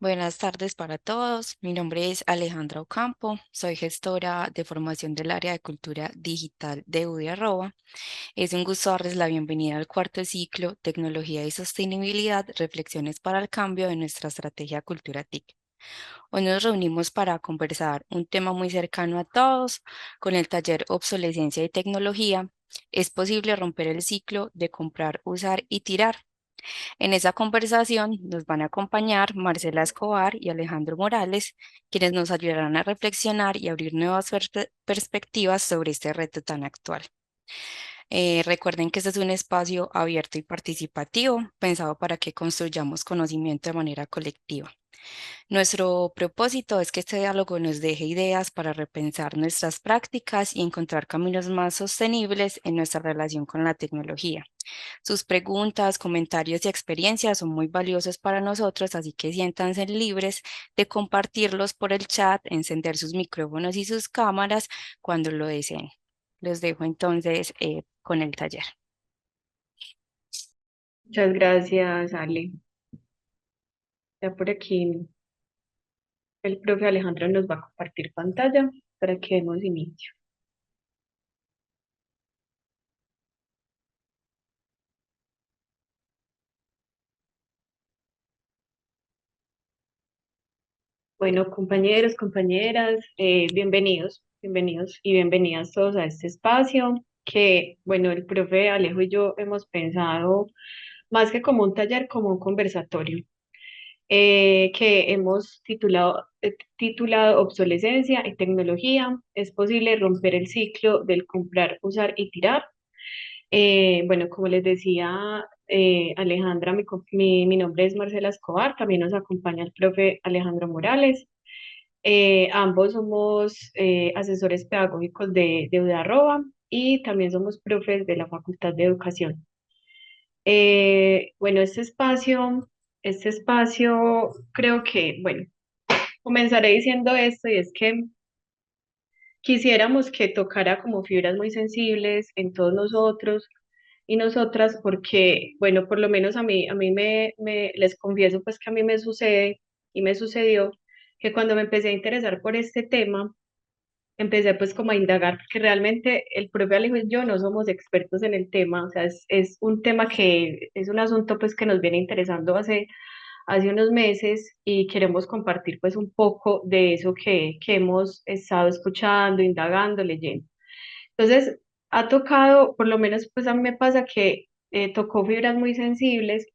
Buenas tardes para todos. Mi nombre es Alejandra Ocampo. Soy gestora de formación del área de cultura digital de UDI Arroba. Es un gusto darles la bienvenida al cuarto ciclo Tecnología y Sostenibilidad, Reflexiones para el Cambio de nuestra estrategia Cultura TIC. Hoy nos reunimos para conversar un tema muy cercano a todos con el taller Obsolescencia y Tecnología. ¿Es posible romper el ciclo de comprar, usar y tirar? En esa conversación nos van a acompañar Marcela Escobar y Alejandro Morales, quienes nos ayudarán a reflexionar y abrir nuevas perspectivas sobre este reto tan actual. Recuerden que este es un espacio abierto y participativo, pensado para que construyamos conocimiento de manera colectiva. Nuestro propósito es que este diálogo nos deje ideas para repensar nuestras prácticas y encontrar caminos más sostenibles en nuestra relación con la tecnología. Sus preguntas, comentarios y experiencias son muy valiosos para nosotros, así que siéntanse libres de compartirlos por el chat, encender sus micrófonos y sus cámaras cuando lo deseen. Los dejo entonces con el taller. Muchas gracias, Ale. Ya por aquí el profe Alejandro nos va a compartir pantalla para que demos inicio. Bueno, compañeros, compañeras, bienvenidos y bienvenidas todos a este espacio que, bueno, el profe Alejo y yo hemos pensado más que como un taller, como un conversatorio que hemos titulado Obsolescencia y Tecnología. ¿Es posible romper el ciclo del comprar, usar y tirar? Bueno, como les decía Alejandra, mi nombre es Marcela Escobar, también nos acompaña el profe Alejandro Morales. Ambos somos asesores pedagógicos de UDARROA y también somos profes de la Facultad de Educación. Bueno, este espacio creo que, bueno, comenzaré diciendo esto y es que quisiéramos que tocara como fibras muy sensibles en todos nosotros y nosotras, porque, bueno, por lo menos les confieso pues que a mí me sucede y me sucedió que cuando me empecé a interesar por este tema, empecé pues como a indagar, porque realmente el propio Alejo y yo no somos expertos en el tema, o sea, es un tema que es un asunto pues que nos viene interesando hace unos meses y queremos compartir pues un poco de eso que hemos estado escuchando, indagando, leyendo. Entonces, ha tocado, por lo menos pues a mí me pasa que tocó fibras muy sensibles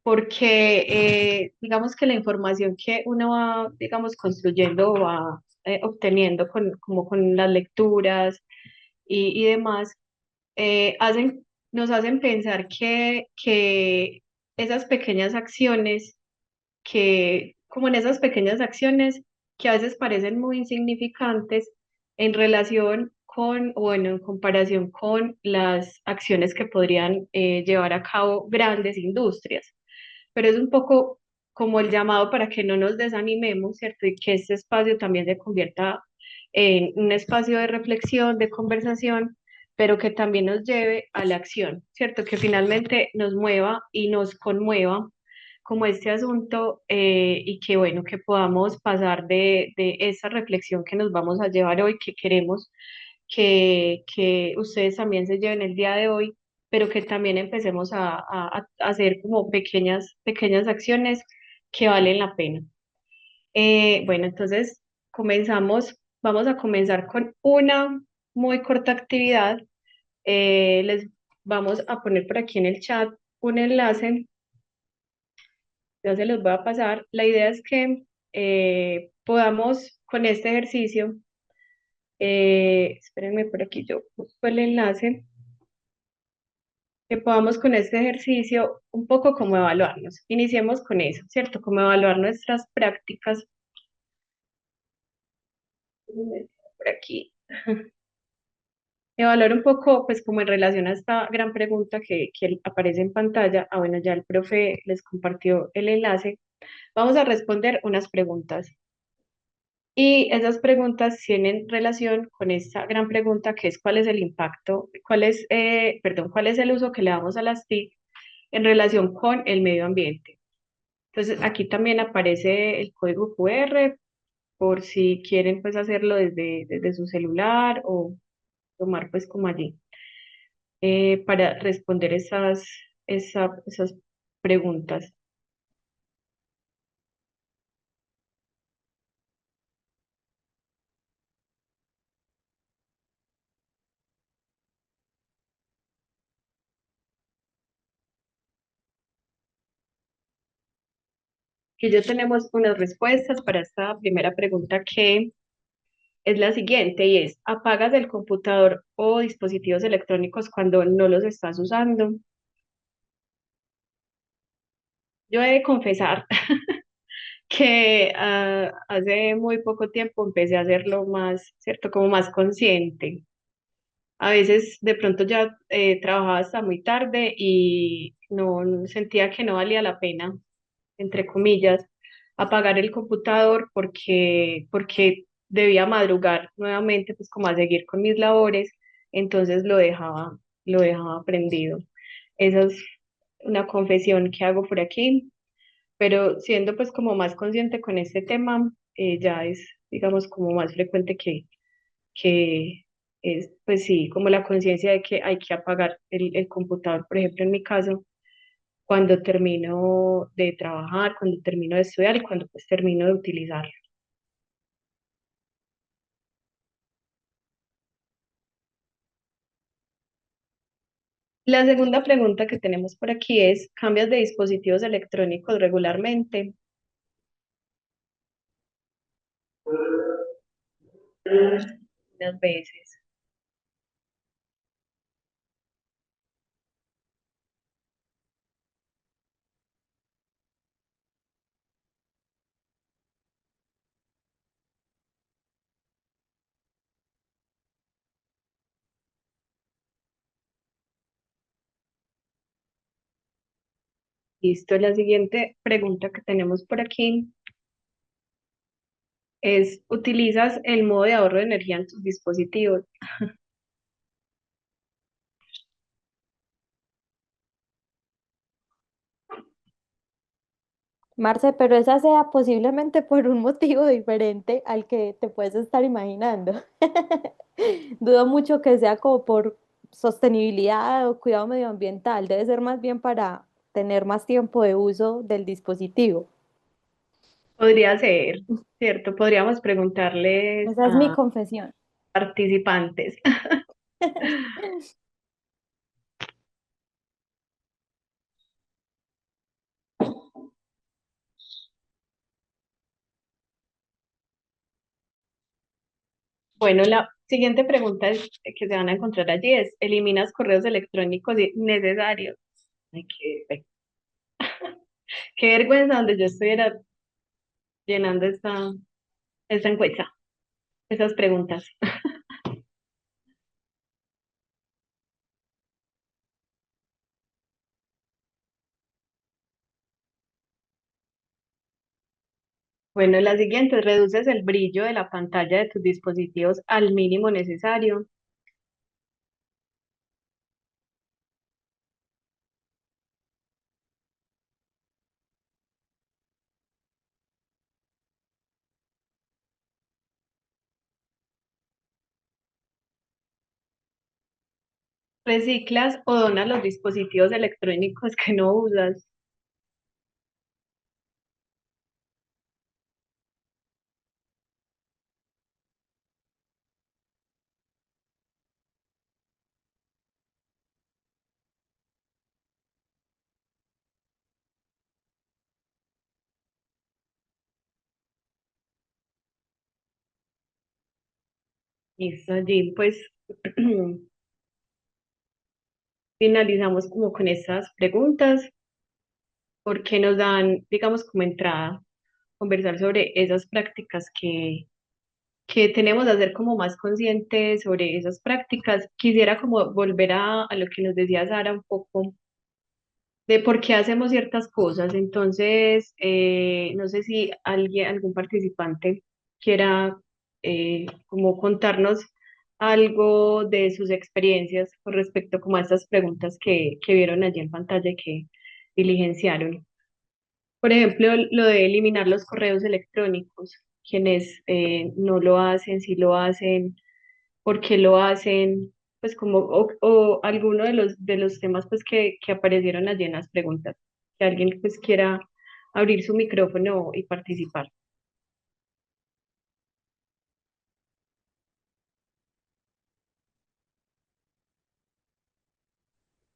porque digamos que la información que uno va, digamos, construyendo o va obteniendo como con las lecturas y demás, nos hacen pensar que esas pequeñas acciones como en esas pequeñas acciones que a veces parecen muy insignificantes en relación con, o bueno, en comparación con las acciones que podrían llevar a cabo grandes industrias. Pero es un poco como el llamado para que no nos desanimemos, ¿cierto? Y que este espacio también se convierta en un espacio de reflexión, de conversación, pero que también nos lleve a la acción, ¿cierto? Que finalmente nos mueva y nos conmueva como este asunto y que bueno, que podamos pasar de esa reflexión que nos vamos a llevar hoy, que queremos que ustedes también se lleven el día de hoy, pero que también empecemos a hacer como pequeñas acciones que valen la pena. Bueno, entonces vamos a comenzar con una muy corta actividad. Les vamos a poner por aquí en el chat un enlace, ya se los voy a pasar. La idea es que podamos con este ejercicio, espérenme por aquí, yo busco el enlace, que podamos con este ejercicio un poco como evaluarnos. Iniciemos con eso, ¿cierto? Como evaluar nuestras prácticas. Por aquí. Evaluar un poco, pues como en relación a esta gran pregunta que aparece en pantalla. Ah, bueno, ya el profe les compartió el enlace. Vamos a responder unas preguntas. Y esas preguntas tienen relación con esta gran pregunta que es cuál es el impacto, cuál es el uso que le damos a las TIC en relación con el medio ambiente. Entonces aquí también aparece el código QR por si quieren pues hacerlo desde su celular o tomar pues como allí para responder esas preguntas. Y ya tenemos unas respuestas para esta primera pregunta que es la siguiente y es, ¿apagas el computador o dispositivos electrónicos cuando no los estás usando? Yo he de confesar que hace muy poco tiempo empecé a hacerlo más, ¿cierto? Como más consciente. A veces de pronto ya trabajaba hasta muy tarde y no sentía que no valía la pena, entre comillas, apagar el computador porque debía madrugar nuevamente, pues como a seguir con mis labores, entonces lo dejaba prendido. Esa es una confesión que hago por aquí, pero siendo pues como más consciente con este tema, ya es, digamos, como más frecuente que es, pues sí, como la conciencia de que hay que apagar el computador, por ejemplo, en mi caso, cuando termino de trabajar, cuando termino de estudiar y cuando pues termino de utilizarlo. La segunda pregunta que tenemos por aquí es, ¿cambias de dispositivos electrónicos regularmente? Unas veces. Listo, la siguiente pregunta que tenemos por aquí es, ¿utilizas el modo de ahorro de energía en tus dispositivos? Marce, pero esa sea posiblemente por un motivo diferente al que te puedes estar imaginando. Dudo mucho que sea como por sostenibilidad o cuidado medioambiental. Debe ser más bien para tener más tiempo de uso del dispositivo. Podría ser, ¿cierto? Podríamos preguntarles Esa es mi a confesión. participantes. Bueno, la siguiente pregunta que se van a encontrar allí es, ¿eliminas correos electrónicos innecesarios? Ay, qué vergüenza donde yo estuviera llenando esta encuesta, esas preguntas. Bueno, la siguiente, reduces el brillo de la pantalla de tus dispositivos al mínimo necesario. Reciclas o donas los dispositivos electrónicos que no usas. Listo, allí pues finalizamos como con estas preguntas porque nos dan, digamos, como entrada conversar sobre esas prácticas que tenemos que hacer como más conscientes sobre esas prácticas. Quisiera como volver a lo que nos decía Sara un poco de por qué hacemos ciertas cosas. Entonces, no sé si algún participante quiera como contarnos algo de sus experiencias con respecto como a estas preguntas que vieron allí en pantalla y que diligenciaron. Por ejemplo, lo de eliminar los correos electrónicos, quienes no lo hacen, si lo hacen, por qué lo hacen, pues como, o alguno de los temas pues que aparecieron allí en las preguntas, que alguien pues quiera abrir su micrófono y participar.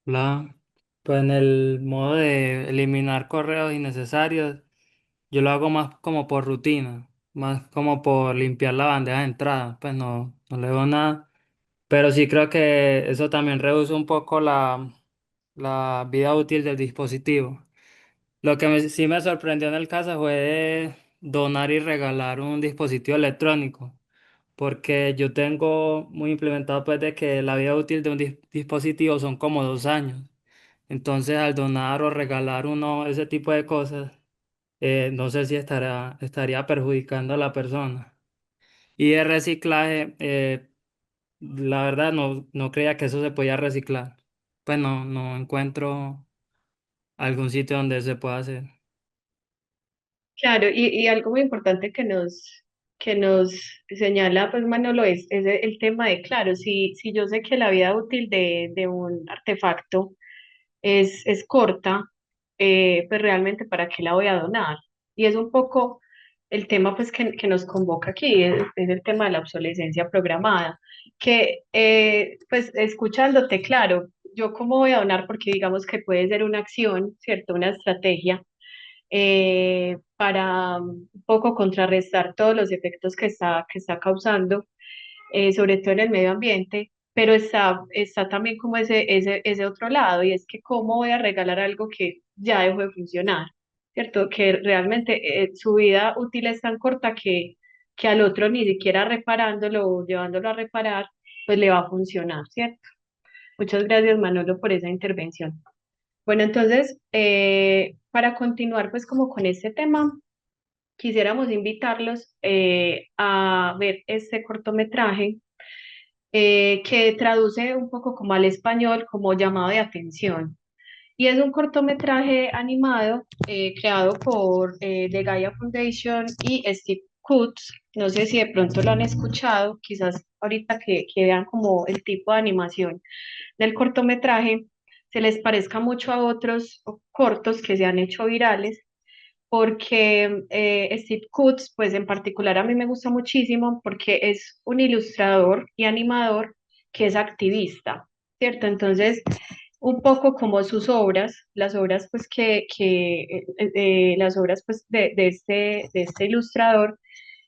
Pues en el modo de eliminar correos innecesarios, yo lo hago más como por rutina, más como por limpiar la bandeja de entrada, pues no le veo nada, pero sí creo que eso también reduce un poco la vida útil del dispositivo. Lo que sí me sorprendió en el caso fue de donar y regalar un dispositivo electrónico, porque yo tengo muy implementado pues de que la vida útil de un dispositivo son como 2 años. Entonces al donar o regalar uno ese tipo de cosas, no sé si estaría perjudicando a la persona. Y de reciclaje, la verdad no creía que eso se podía reciclar. Pues no encuentro algún sitio donde se pueda hacer. Claro, y algo muy importante que nos señala pues Manolo es el tema de, claro, si yo sé que la vida útil de un artefacto es corta, pues realmente para qué la voy a donar. Y es un poco el tema pues que nos convoca aquí, es el tema de la obsolescencia programada, que pues escuchándote, claro, yo cómo voy a donar porque digamos que puede ser una acción, ¿cierto? Una estrategia para un poco contrarrestar todos los efectos que está causando, sobre todo en el medio ambiente, pero está también como ese otro lado, y es que cómo voy a regalar algo que ya dejó de funcionar, ¿cierto? Que realmente su vida útil es tan corta que al otro ni siquiera reparándolo o llevándolo a reparar, pues le va a funcionar, ¿cierto? Muchas gracias, Manolo, por esa intervención. Bueno, entonces, para continuar pues como con este tema, quisiéramos invitarlos a ver este cortometraje que traduce un poco como al español como llamado de atención. Y es un cortometraje animado creado por The Gaia Foundation y Steve Kutz. No sé si de pronto lo han escuchado, quizás ahorita que vean como el tipo de animación del cortometraje se les parezca mucho a otros cortos que se han hecho virales, porque Steve Kutz, pues en particular a mí me gusta muchísimo porque es un ilustrador y animador que es activista, ¿cierto? Entonces, un poco como sus obras, las obras pues las obras pues de este ilustrador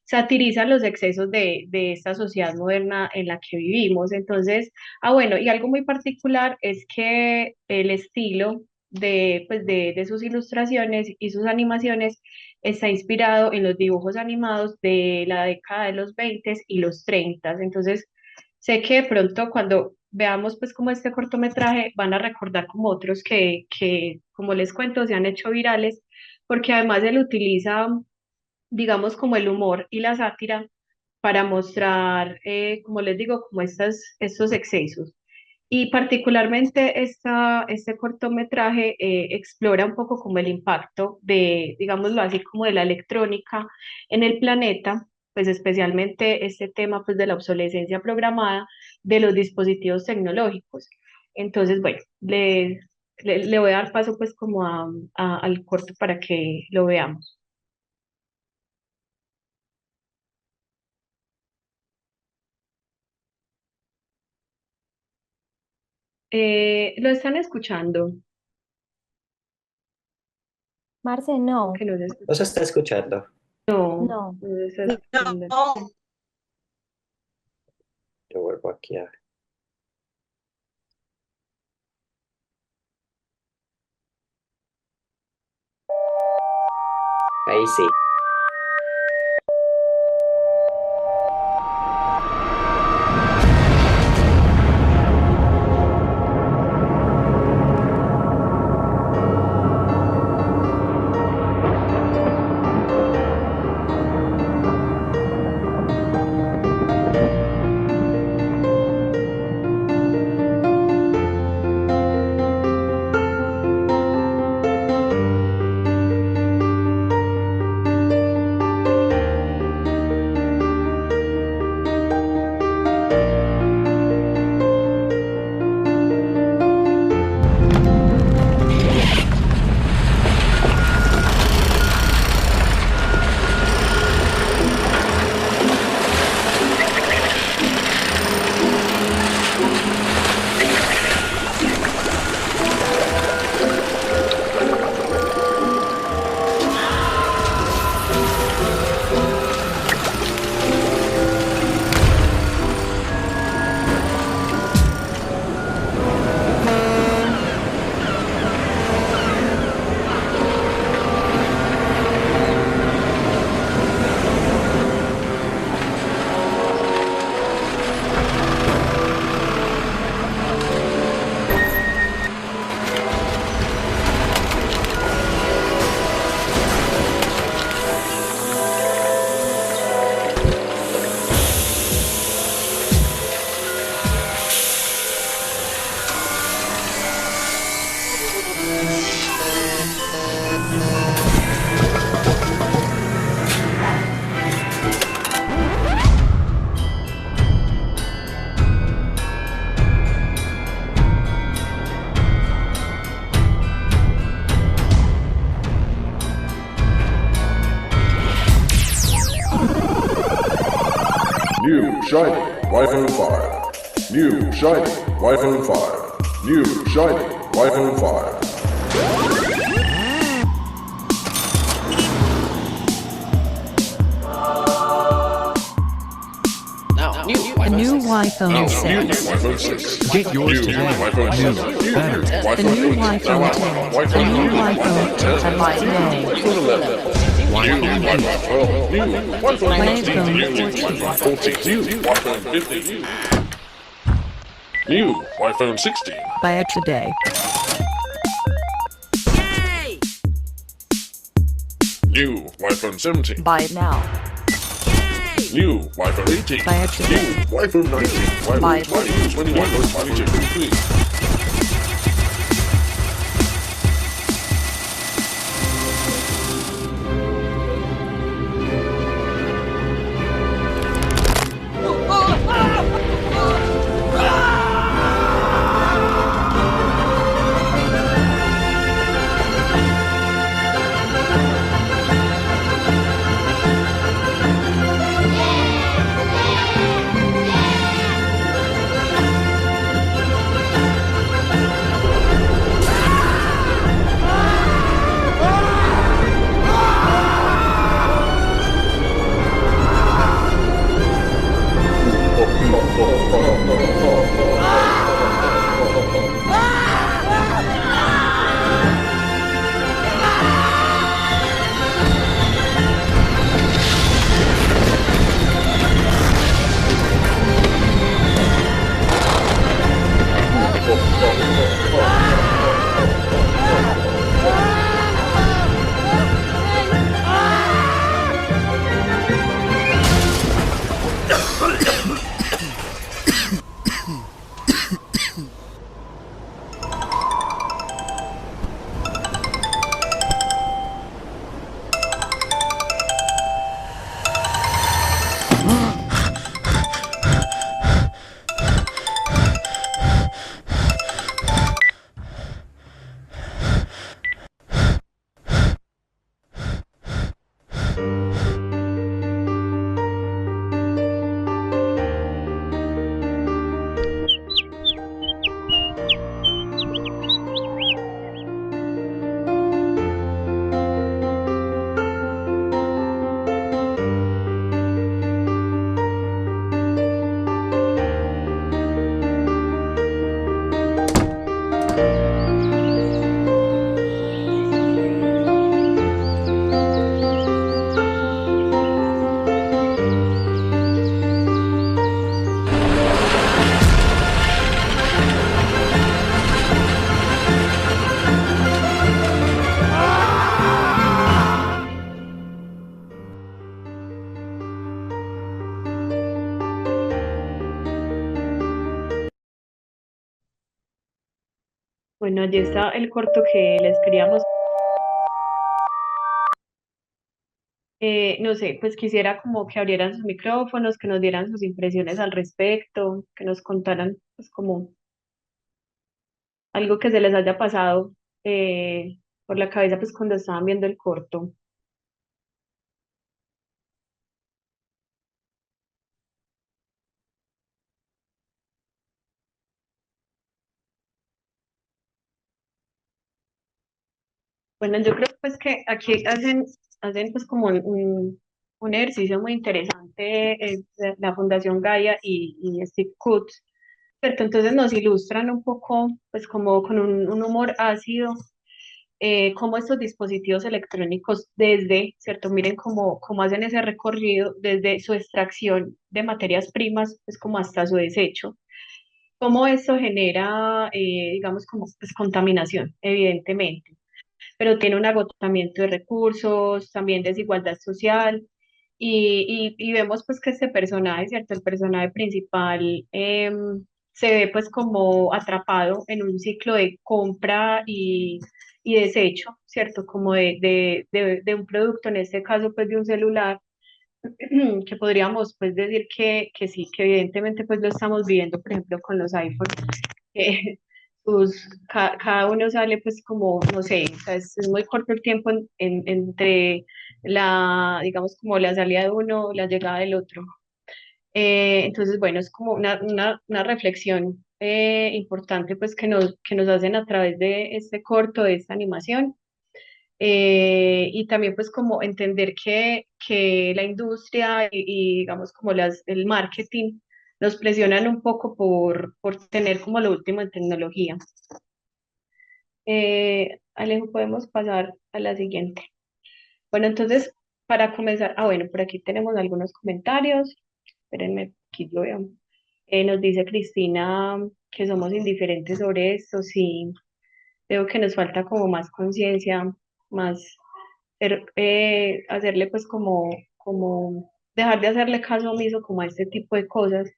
satirizan los excesos de esta sociedad moderna en la que vivimos. Entonces, bueno, y algo muy particular es que el estilo pues de sus ilustraciones y sus animaciones está inspirado en los dibujos animados de la década de los 20 y los 30. Entonces, sé que de pronto cuando veamos pues como este cortometraje van a recordar como otros como les cuento, se han hecho virales, porque además él utiliza digamos, como el humor y la sátira para mostrar, como les digo, como estos excesos. Y particularmente este cortometraje explora un poco como el impacto de, digámoslo así, como de la electrónica en el planeta, pues especialmente este tema pues de la obsolescencia programada de los dispositivos tecnológicos. Entonces, bueno, le voy a dar paso pues como al corto para que lo veamos. ¿Lo están escuchando? Marce, Como no, que no se No escucha. se está escuchando. No, no. no se está escuchando. Yo vuelvo aquí a... Ahí sí. shiny iPhone 5. New shiny iPhone 5. New shiny iPhone 5. A new iPhone 6. iPhone 6. Get yours New today. iPhone 6. New, better. The new iPhone 10. A new iPhone 10 by today. New iPhone 12. New iPhone 16. New iPhone iPhone 14. New iPhone 15. New iPhone 16. Buy it today. New iPhone 17. Buy it now. New iPhone 18. Buy it today. New iPhone 19. Buy iPhone it 20. 21. iPhone 22. Please. Bueno, allí está el corto que les queríamos. No sé, pues quisiera como que abrieran sus micrófonos, que nos dieran sus impresiones al respecto, que nos contaran pues como algo que se les haya pasado por la cabeza pues cuando estaban viendo el corto. Bueno, yo creo pues que aquí hacen pues como un ejercicio muy interesante de la Fundación Gaia y Steve Kutz, ¿cierto? Entonces nos ilustran un poco pues como con un humor ácido cómo estos dispositivos electrónicos desde, ¿cierto? Miren cómo hacen ese recorrido desde su extracción de materias primas pues como hasta su desecho. Cómo esto genera, digamos, como pues, contaminación, evidentemente, pero tiene un agotamiento de recursos, también desigualdad social, y vemos pues que este personaje, ¿cierto? El personaje principal se ve pues como atrapado en un ciclo de compra y desecho, ¿cierto? Como de un producto, en este caso pues de un celular, que podríamos pues decir que sí, que evidentemente pues lo estamos viviendo, por ejemplo, con los iPhones que cada uno sale pues como, no sé, o sea, es muy corto el tiempo entre digamos, como la salida de uno, la llegada del otro. Entonces, bueno, es como una reflexión importante pues que nos hacen a través de este corto, de esta animación. Y también pues como entender que la industria y digamos como el marketing nos presionan un poco por tener como lo último en tecnología. Alejo, podemos pasar a la siguiente. Bueno, entonces, para comenzar, bueno, por aquí tenemos algunos comentarios. Espérenme, aquí yo veo. Nos dice Cristina que somos indiferentes sobre esto. Sí, veo que nos falta como más conciencia, más hacerle pues como dejar de hacerle caso omiso como a este tipo de cosas.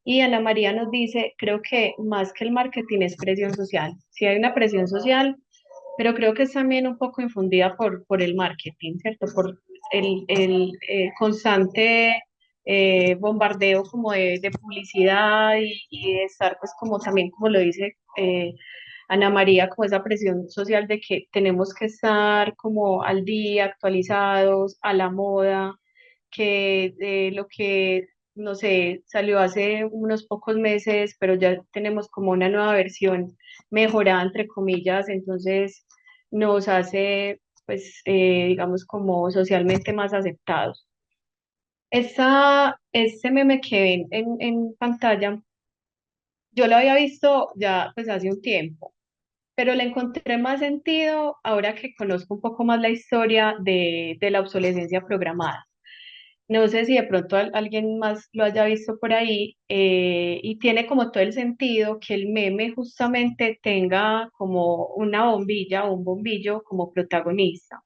Y Ana María nos dice, creo que más que el marketing es presión social. Sí hay una presión social, pero creo que es también un poco infundida por el marketing, ¿cierto? Por el constante bombardeo como de publicidad y de estar pues como también, como lo dice Ana María, como esa presión social de que tenemos que estar como al día, actualizados, a la moda, que lo que, no sé, salió hace unos pocos meses, pero ya tenemos como una nueva versión mejorada, entre comillas, entonces nos hace, pues, digamos, como socialmente más aceptados. Este meme que ven en pantalla, yo lo había visto ya pues hace un tiempo, pero le encontré más sentido ahora que conozco un poco más la historia de la obsolescencia programada. No sé si de pronto alguien más lo haya visto por ahí y tiene como todo el sentido que el meme justamente tenga como una bombilla o un bombillo como protagonista.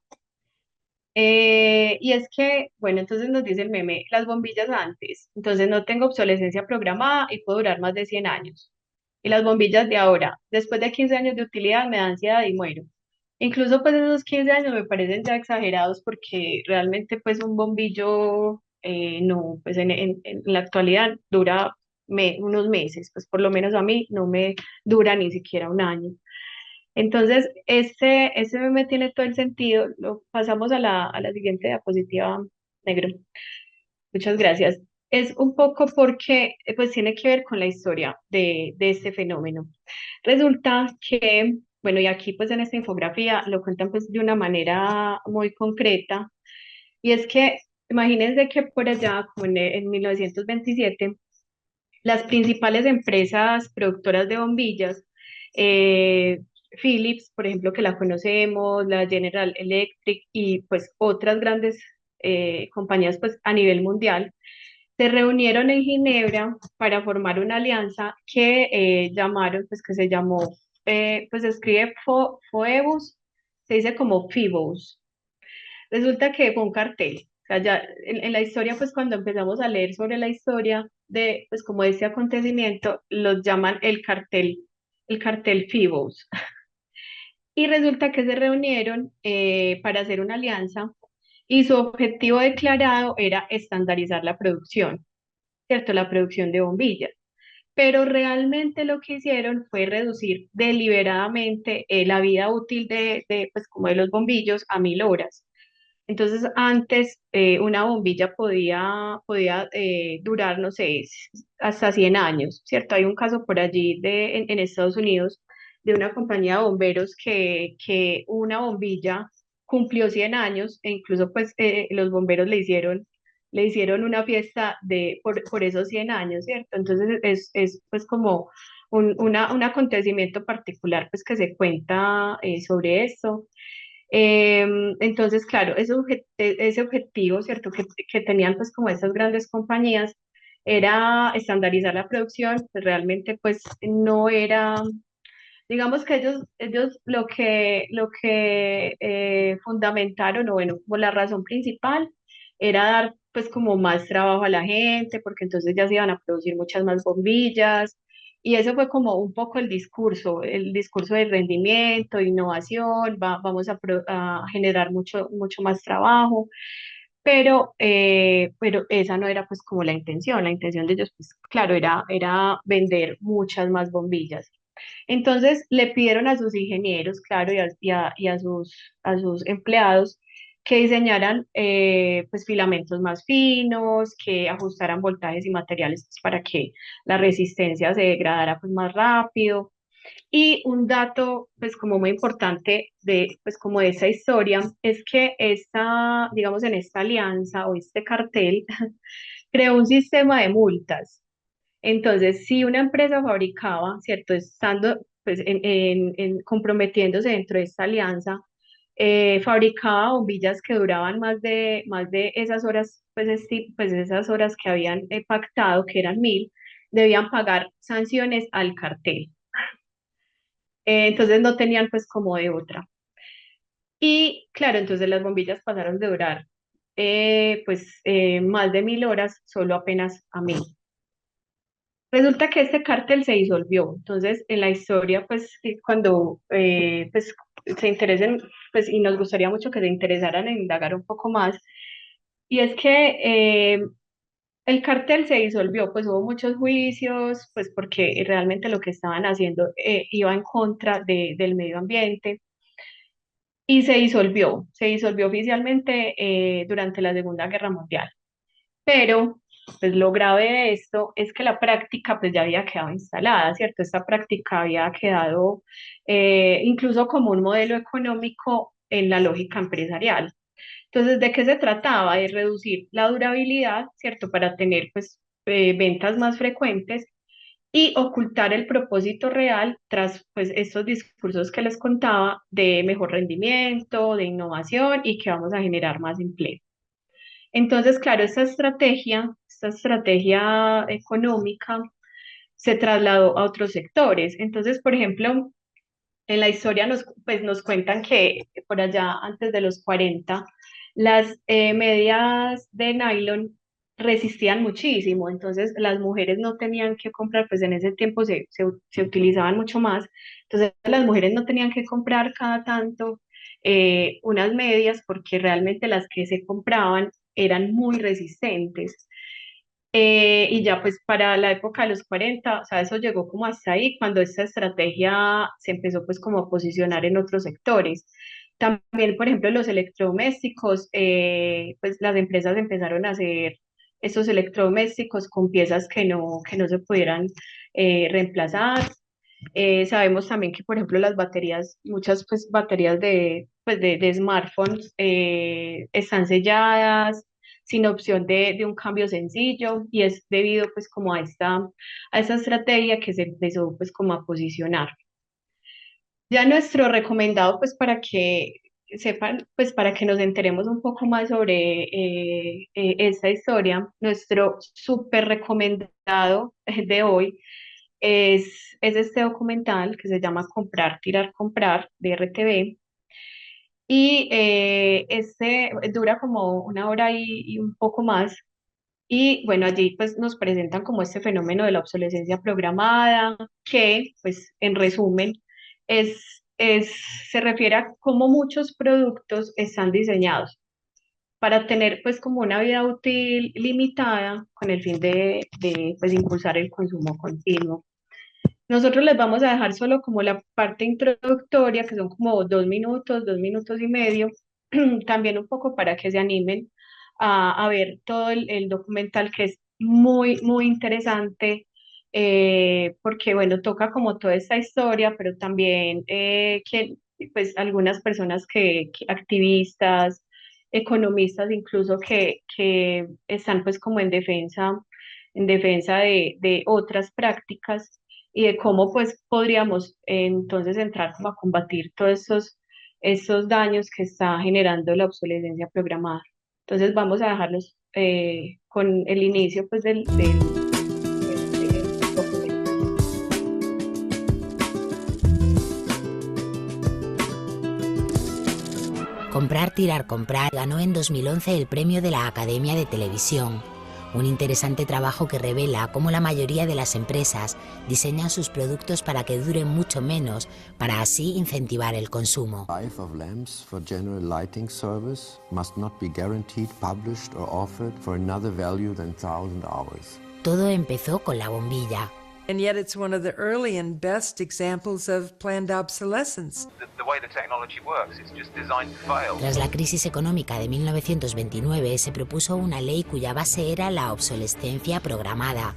Y es que, bueno, entonces nos dice el meme, las bombillas antes, entonces no tengo obsolescencia programada y puedo durar más de 100 años. Y las bombillas de ahora, después de 15 años de utilidad me da ansiedad y muero. Incluso pues esos 15 años me parecen ya exagerados porque realmente pues un bombillo no, pues en la actualidad dura unos meses, pues por lo menos a mí no me dura ni siquiera un año. Entonces, este meme tiene todo el sentido. Lo pasamos a la siguiente diapositiva, negro. Muchas gracias. Es un poco porque pues tiene que ver con la historia de este fenómeno. Resulta que, bueno, y aquí pues en esta infografía lo cuentan pues de una manera muy concreta, y es que imagínense que por allá, como en 1927, las principales empresas productoras de bombillas, eh, Philips, por ejemplo, que la conocemos, la General Electric y pues otras grandes compañías pues a nivel mundial, se reunieron en Ginebra para formar una alianza que llamaron, pues que se llamó, pues se escribe Foebus, se dice como Fibos. Resulta que fue un cartel. O sea, ya en la historia, pues cuando empezamos a leer sobre la historia de, pues como ese acontecimiento, los llaman el cartel Fibos. Y resulta que se reunieron para hacer una alianza y su objetivo declarado era estandarizar la producción, ¿cierto? La producción de bombillas. Pero realmente lo que hicieron fue reducir deliberadamente la vida útil pues como de los bombillos a 1000 horas. Entonces, antes una bombilla podía durar, no sé, hasta 100 años, ¿cierto? Hay un caso por allí en Estados Unidos de una compañía de bomberos que una bombilla cumplió 100 años e incluso pues los bomberos le hicieron una fiesta por esos 100 años, ¿cierto? Entonces, es pues como un acontecimiento particular pues que se cuenta sobre esto. Entonces, claro, ese objetivo, ¿cierto? Que tenían pues como esas grandes compañías era estandarizar la producción, pues realmente pues no era, digamos que ellos lo que fundamentaron, o bueno, como la razón principal era dar pues como más trabajo a la gente, porque entonces ya se iban a producir muchas más bombillas, y eso fue como un poco el discurso de rendimiento, innovación, vamos a generar mucho más trabajo, pero esa no era pues como la intención de ellos pues claro, era vender muchas más bombillas. Entonces le pidieron a sus ingenieros, claro, y a sus empleados que diseñaran pues filamentos más finos, que ajustaran voltajes y materiales pues, para que la resistencia se degradara pues más rápido. Y un dato, pues como muy importante de, pues como de esa historia, es que esta, digamos, en esta alianza o este cartel creó un sistema de multas. Entonces, si una empresa fabricaba, ¿cierto? Estando, pues, comprometiéndose dentro de esta alianza, fabricaba bombillas que duraban más de esas horas, pues, pues esas horas que habían pactado, que eran 1000, debían pagar sanciones al cartel. Entonces no tenían pues como de otra. Y claro, entonces las bombillas pasaron de durar más de 1000 horas solo apenas a 1000. Resulta que este cártel se disolvió. Entonces, en la historia, pues, cuando pues, se interesen, pues, y nos gustaría mucho que se interesaran en indagar un poco más, y es que el cártel se disolvió, pues hubo muchos juicios, pues porque realmente lo que estaban haciendo iba en contra del medio ambiente y se disolvió oficialmente durante la Segunda Guerra Mundial. Pero, pues lo grave de esto es que la práctica pues ya había quedado instalada, ¿cierto? Esta práctica había quedado incluso como un modelo económico en la lógica empresarial. Entonces, ¿de qué se trataba? De reducir la durabilidad, ¿cierto? Para tener pues ventas más frecuentes y ocultar el propósito real tras pues estos discursos que les contaba de mejor rendimiento, de innovación y que vamos a generar más empleo. Entonces, claro, esta estrategia económica se trasladó a otros sectores. Entonces, por ejemplo, en la historia nos cuentan que por allá antes de los 40 las medias de nylon resistían muchísimo, entonces las mujeres no tenían que comprar, pues en ese tiempo se utilizaban mucho más, entonces las mujeres no tenían que comprar cada tanto unas medias porque realmente las que se compraban eran muy resistentes. Y ya pues para la época de los 40, o sea, eso llegó como hasta ahí, cuando esta estrategia se empezó pues como a posicionar en otros sectores. También, por ejemplo, los electrodomésticos, pues las empresas empezaron a hacer estos electrodomésticos con piezas que no se pudieran reemplazar. Sabemos también que, por ejemplo, las baterías, muchas pues baterías de smartphones están selladas, sin opción de un cambio sencillo, y es debido pues como a esta estrategia que se empezó pues como a posicionar. Ya nuestro recomendado pues para que sepan, pues para que nos enteremos un poco más sobre esta historia, nuestro súper recomendado de hoy es este documental que se llama Comprar, Tirar, Comprar de RTV. Y este dura como una hora y un poco más. Y bueno, allí pues nos presentan como este fenómeno de la obsolescencia programada, que pues en resumen es, se refiere a cómo muchos productos están diseñados para tener pues como una vida útil limitada con el fin de pues impulsar el consumo continuo. Nosotros les vamos a dejar solo como la parte introductoria, que son como 2 minutos, 2 minutos y medio, también un poco para que se animen a ver todo el documental, que es muy, muy interesante, porque bueno, toca como toda esta historia, pero también pues algunas personas activistas, economistas incluso que están pues como en defensa de otras prácticas y de cómo pues podríamos entonces entrar como a combatir todos estos daños que está generando la obsolescencia programada. Entonces vamos a dejarlos con el inicio pues del documento. Comprar, tirar, comprar ganó en 2011 el premio de la Academia de Televisión. Un interesante trabajo que revela cómo la mayoría de las empresas diseñan sus productos para que duren mucho menos, para así incentivar el consumo. Life of lamps for general lighting service must not be guaranteed, published or offered for another value than 1,000 hours. Todo empezó con la bombilla. And yet it's one of the early and best examples of planned obsolescence. The way the technology works, it's just designed to fail. Tras la crisis económica de 1929 se propuso una ley cuya base era la obsolescencia programada.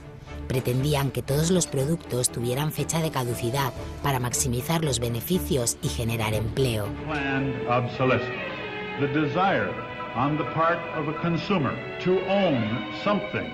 Pretendían que todos los productos tuvieran fecha de caducidad para maximizar los beneficios y generar empleo. Planned obsolescence. The desire on the part of a consumer to own something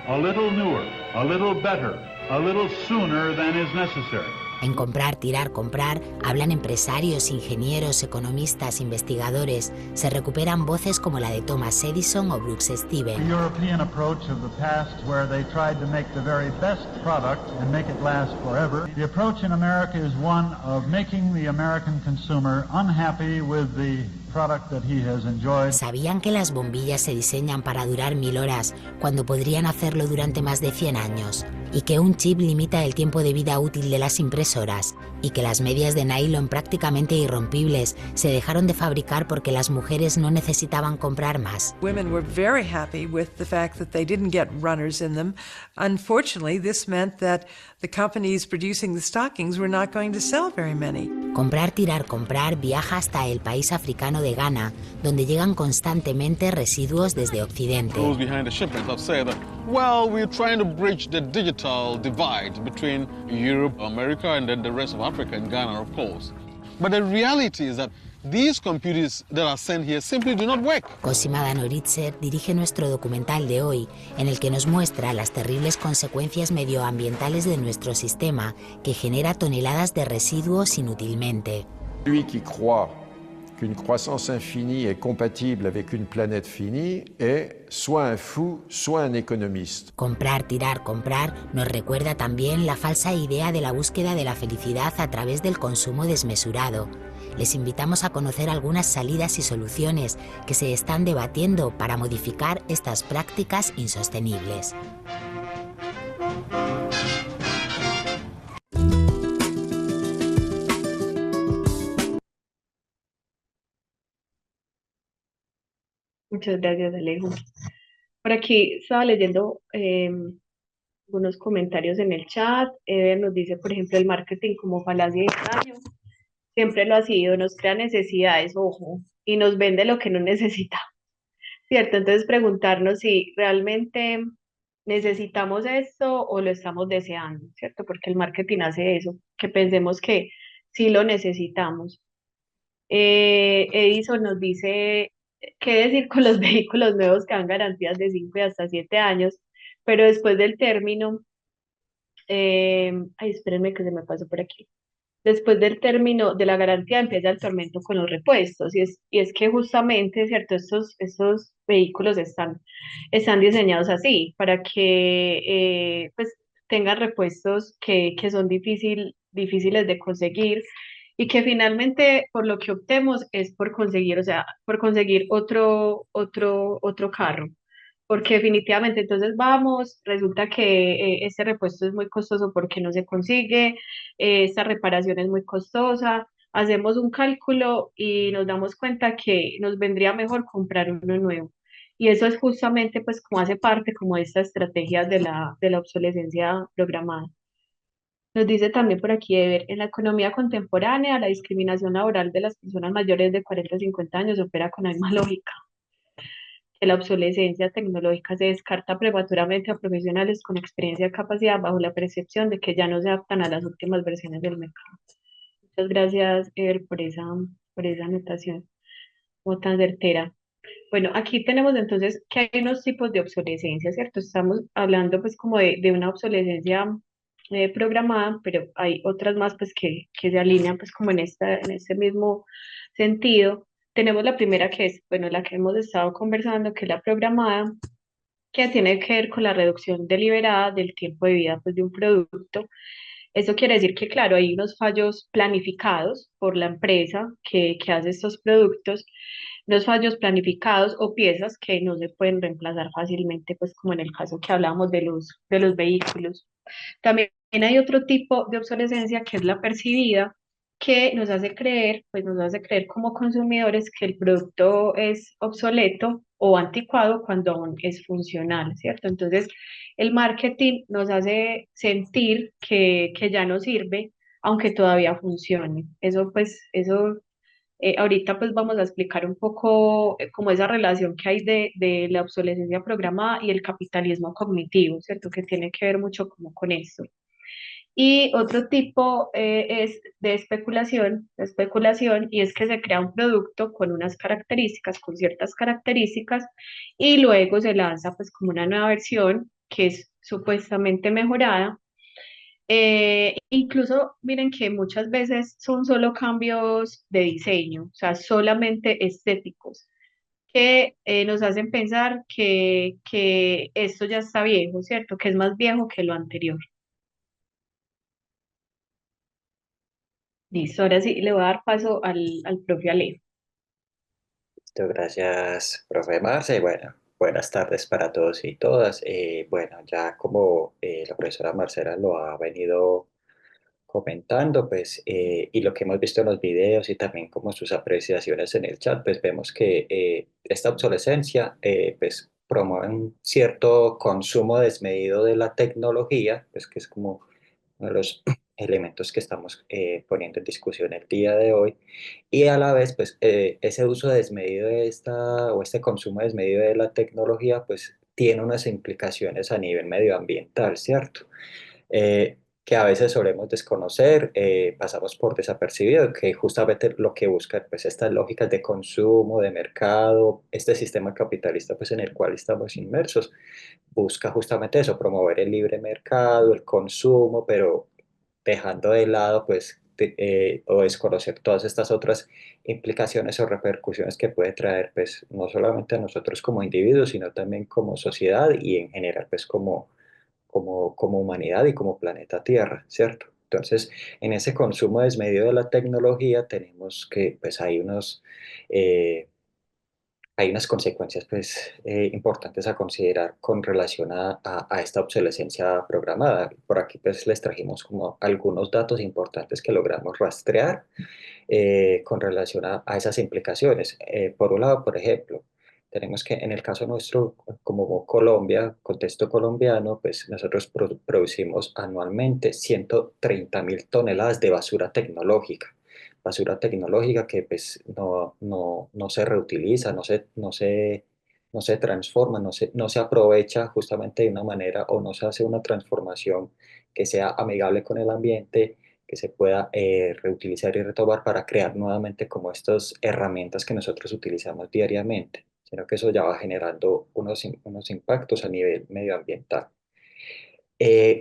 a little newer, a little better, a little sooner than is necessary. En Comprar, Tirar, Comprar hablan empresarios, ingenieros, economistas, investigadores. Se recuperan voces como la de Thomas Edison o Brooks Stevens. The European approach of the past, where they tried to make the very best product and make it last forever. The approach in America is one of making the American consumer unhappy with the product that he has enjoyed. ¿Sabían que las bombillas se diseñan para durar 1000 horas cuando podrían hacerlo durante más de 100 años? Y que un chip limita el tiempo de vida útil de las impresoras, y que las medias de nylon prácticamente irrompibles se dejaron de fabricar porque las mujeres no necesitaban comprar más. Women were very happy with the fact that they didn't get runners in them. Unfortunately, this meant that the companies producing the stockings were not going to sell very many. Comprar, Tirar, Comprar viaja hasta el país africano de Ghana, donde llegan constantemente residuos desde Occidente. Those behind the shipment have said, well, we're trying to bridge the digital divide between Europe, America, and then the rest of Africa and Ghana, of course. But the reality is that these computers that are sent here simply do not work. Cosima Danoritzer dirige nuestro documental de hoy, en el que nos muestra las terribles consecuencias medioambientales de nuestro sistema, que genera toneladas de residuos inútilmente. Celui qui croit qu'une croissance infinie est compatible avec une planète finie est soit un fou, soit un économiste. Comprar, Tirar, Comprar nos recuerda también la falsa idea de la búsqueda de la felicidad a través del consumo desmesurado. Les invitamos a conocer algunas salidas y soluciones que se están debatiendo para modificar estas prácticas insostenibles. Muchas gracias, Alejo. Por aquí estaba leyendo algunos comentarios en el chat. Nos dice, por ejemplo, el marketing como falacia y engaño. Siempre lo ha sido, nos crea necesidades, ojo, y nos vende lo que no necesitamos, ¿cierto? Entonces preguntarnos si realmente necesitamos esto o lo estamos deseando, ¿cierto? Porque el marketing hace eso, que pensemos que sí lo necesitamos. Edison nos dice, ¿qué decir con los vehículos nuevos que dan garantías de 5 y hasta 7 años? Pero después del término, ay, espérenme que se me pasó por aquí. Después del término de la garantía empieza el tormento con los repuestos, y es que justamente, ¿cierto? Estos vehículos están diseñados así, para que pues tengan repuestos que son difíciles de conseguir, y que finalmente por lo que optemos es por conseguir, o sea, por conseguir otro carro. Porque definitivamente entonces vamos, resulta que este repuesto es muy costoso porque no se consigue, esta reparación es muy costosa, hacemos un cálculo y nos damos cuenta que nos vendría mejor comprar uno nuevo. Y eso es justamente pues como hace parte como de esta estrategia de la obsolescencia programada. Nos dice también por aquí, de ver, en la economía contemporánea, la discriminación laboral de las personas mayores de 40 a 50 años opera con la misma lógica. Que la obsolescencia tecnológica se descarta prematuramente a profesionales con experiencia y capacidad bajo la percepción de que ya no se adaptan a las últimas versiones del mercado. Muchas gracias, Ever, por esa anotación, como tan certera. Bueno, aquí tenemos entonces que hay unos tipos de obsolescencia, ¿cierto? Estamos hablando pues como de una obsolescencia programada, pero hay otras más pues que se alinean pues como en este mismo sentido. Tenemos la primera que es, bueno, la que hemos estado conversando, que es la programada, que tiene que ver con la reducción deliberada del tiempo de vida pues, de un producto. Eso quiere decir que, claro, hay unos fallos planificados por la empresa que hace estos productos, unos fallos planificados o piezas que no se pueden reemplazar fácilmente, pues como en el caso que hablábamos de los vehículos. También hay otro tipo de obsolescencia que es la percibida, que nos hace creer como consumidores que el producto es obsoleto o anticuado cuando aún es funcional, ¿cierto? Entonces, el marketing nos hace sentir que ya no sirve, aunque todavía funcione. Eso, pues, eso ahorita pues vamos a explicar un poco como esa relación que hay de la obsolescencia programada y el capitalismo cognitivo, ¿cierto? Que tiene que ver mucho como con esto. Y otro tipo es de especulación, y es que se crea un producto con unas características, con ciertas características, y luego se lanza pues como una nueva versión que es supuestamente mejorada. Incluso miren que muchas veces son solo cambios de diseño, o sea, solamente estéticos, que nos hacen pensar que esto ya está viejo, ¿cierto? Que es más viejo que lo anterior. Listo, ahora sí le voy a dar paso al profe Alejo. Listo, gracias, profe Marce. Bueno, buenas tardes para todos y todas. Bueno, ya como la profesora Marcela lo ha venido comentando, pues, y lo que hemos visto en los videos y también como sus apreciaciones en el chat, pues vemos que esta obsolescencia, pues, promueve un cierto consumo desmedido de la tecnología, pues que es como uno de los elementos que estamos poniendo en discusión el día de hoy, y a la vez, pues, ese uso desmedido de esta, o este consumo desmedido de la tecnología, pues, tiene unas implicaciones a nivel medioambiental, ¿cierto? Que a veces solemos desconocer, pasamos por desapercibido, que justamente lo que buscan pues estas lógicas de consumo, de mercado, este sistema capitalista pues en el cual estamos inmersos, busca justamente eso, promover el libre mercado, el consumo, pero dejando de lado pues o desconocer todas estas otras implicaciones o repercusiones que puede traer pues no solamente a nosotros como individuos, sino también como sociedad y en general pues como humanidad y como planeta Tierra, ¿cierto? Entonces, en ese consumo desmedido de la tecnología tenemos que, pues eh, hay unas consecuencias pues, importantes a considerar con relación a esta obsolescencia programada. Por aquí pues les trajimos como algunos datos importantes que logramos rastrear con relación a esas implicaciones. Por un lado, por ejemplo, tenemos que en el caso nuestro, como Colombia, contexto colombiano, pues nosotros producimos anualmente 130.000 toneladas de basura tecnológica que pues no se reutiliza, no se transforma, no se aprovecha justamente de una manera o no se hace una transformación que sea amigable con el ambiente, que se pueda reutilizar y retomar para crear nuevamente como estas herramientas que nosotros utilizamos diariamente, sino que eso ya va generando unos impactos a nivel medioambiental.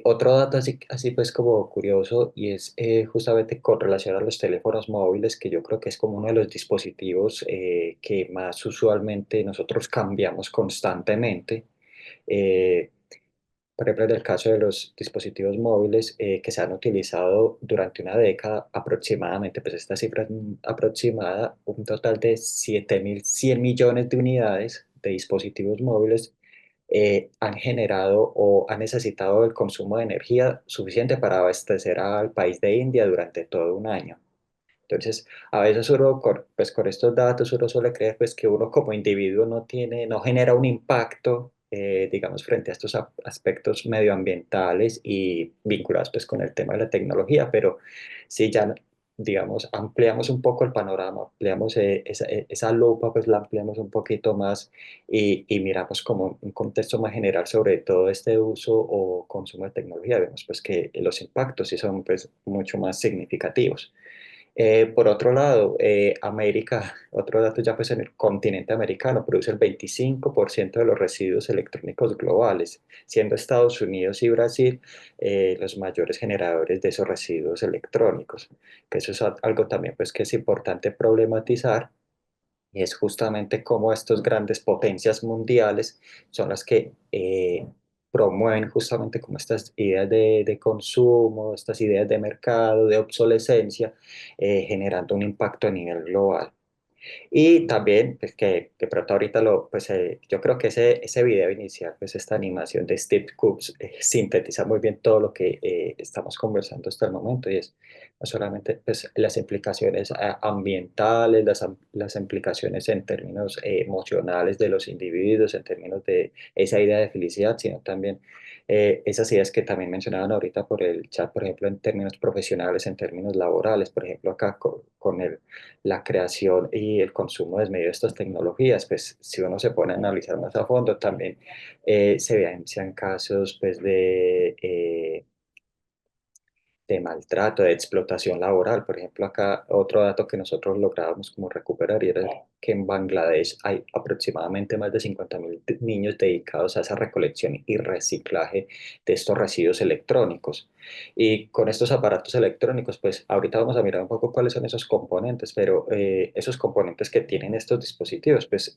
Otro dato así pues como curioso y es justamente con relación a los teléfonos móviles, que yo creo que es como uno de los dispositivos que más usualmente nosotros cambiamos constantemente. Eh, por ejemplo, en el caso de los dispositivos móviles que se han utilizado durante una década aproximadamente, pues esta cifra es aproximada, un total de 7.100 millones de unidades de dispositivos móviles han generado o han necesitado el consumo de energía suficiente para abastecer al país de India durante todo un año. Entonces, a veces uno, pues con estos datos, uno suele creer pues que uno como individuo no genera un impacto, digamos, frente a estos aspectos medioambientales y vinculados pues con el tema de la tecnología, pero si ya, digamos, ampliamos un poco el panorama, ampliamos esa lupa, pues la ampliamos un poquito más y miramos como un contexto más general sobre todo este uso o consumo de tecnología, vemos pues que los impactos sí son pues mucho más significativos. Por otro lado, América, otro dato ya pues en el continente americano, produce el 25% de los residuos electrónicos globales, siendo Estados Unidos y Brasil los mayores generadores de esos residuos electrónicos, que eso es algo también pues que es importante problematizar y es justamente cómo estas grandes potencias mundiales son las que promueven justamente como estas ideas de consumo, estas ideas de mercado, de obsolescencia, generando un impacto a nivel global. Y también, pues que de pronto ahorita yo creo que ese video inicial, pues esta animación de Steve Jobs sintetiza muy bien todo lo que estamos conversando hasta el momento y es no solamente pues, las implicaciones ambientales, las implicaciones en términos emocionales de los individuos, en términos de esa idea de felicidad, sino también esas ideas que también mencionaban ahorita por el chat, por ejemplo, en términos profesionales, en términos laborales, por ejemplo, acá con la creación y el consumo desmedido de estas tecnologías, pues si uno se pone a analizar más a fondo, también se evidencian casos pues, de maltrato, de explotación laboral. Por ejemplo, acá otro dato que nosotros lográbamos como recuperar y era que en Bangladesh hay aproximadamente más de 50.000 niños dedicados a esa recolección y reciclaje de estos residuos electrónicos. Y con estos aparatos electrónicos, pues ahorita vamos a mirar un poco cuáles son esos componentes, pero esos componentes que tienen estos dispositivos, pues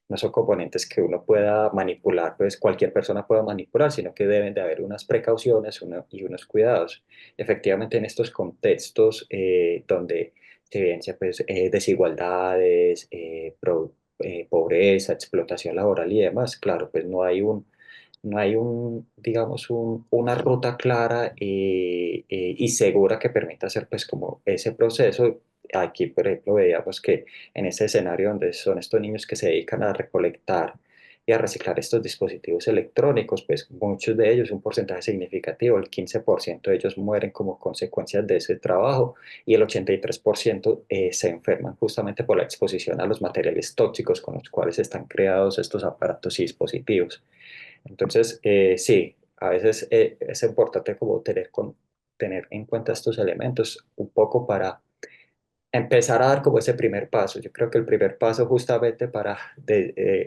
no son componentes que uno pueda manipular, pues cualquier persona pueda manipular, sino que deben de haber unas precauciones y unos cuidados. Efectivamente, en estos contextos donde se evidencia pues, desigualdades, pobreza, explotación laboral y demás, claro, pues no hay digamos, una ruta clara y segura que permita hacer pues como ese proceso. Aquí, por ejemplo, veíamos que en este escenario donde son estos niños que se dedican a recolectar y a reciclar estos dispositivos electrónicos, pues muchos de ellos, un porcentaje significativo, el 15% de ellos mueren como consecuencia de ese trabajo y el 83% se enferman justamente por la exposición a los materiales tóxicos con los cuales están creados estos aparatos y dispositivos. Entonces, sí, a veces es importante como tener en cuenta estos elementos un poco para empezar a dar como ese primer paso. Yo creo que el primer paso justamente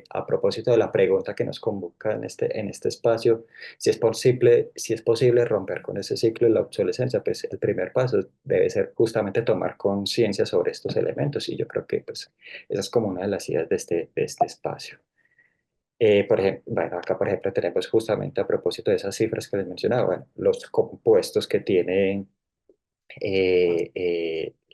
a propósito de la pregunta que nos convoca en este espacio, si es posible romper con ese ciclo de la obsolescencia, pues el primer paso debe ser justamente tomar conciencia sobre estos elementos y yo creo que pues esa es como una de las ideas de este espacio. Por ejemplo, bueno, acá por ejemplo tenemos justamente a propósito de esas cifras que les mencionaba, bueno, los compuestos que tienen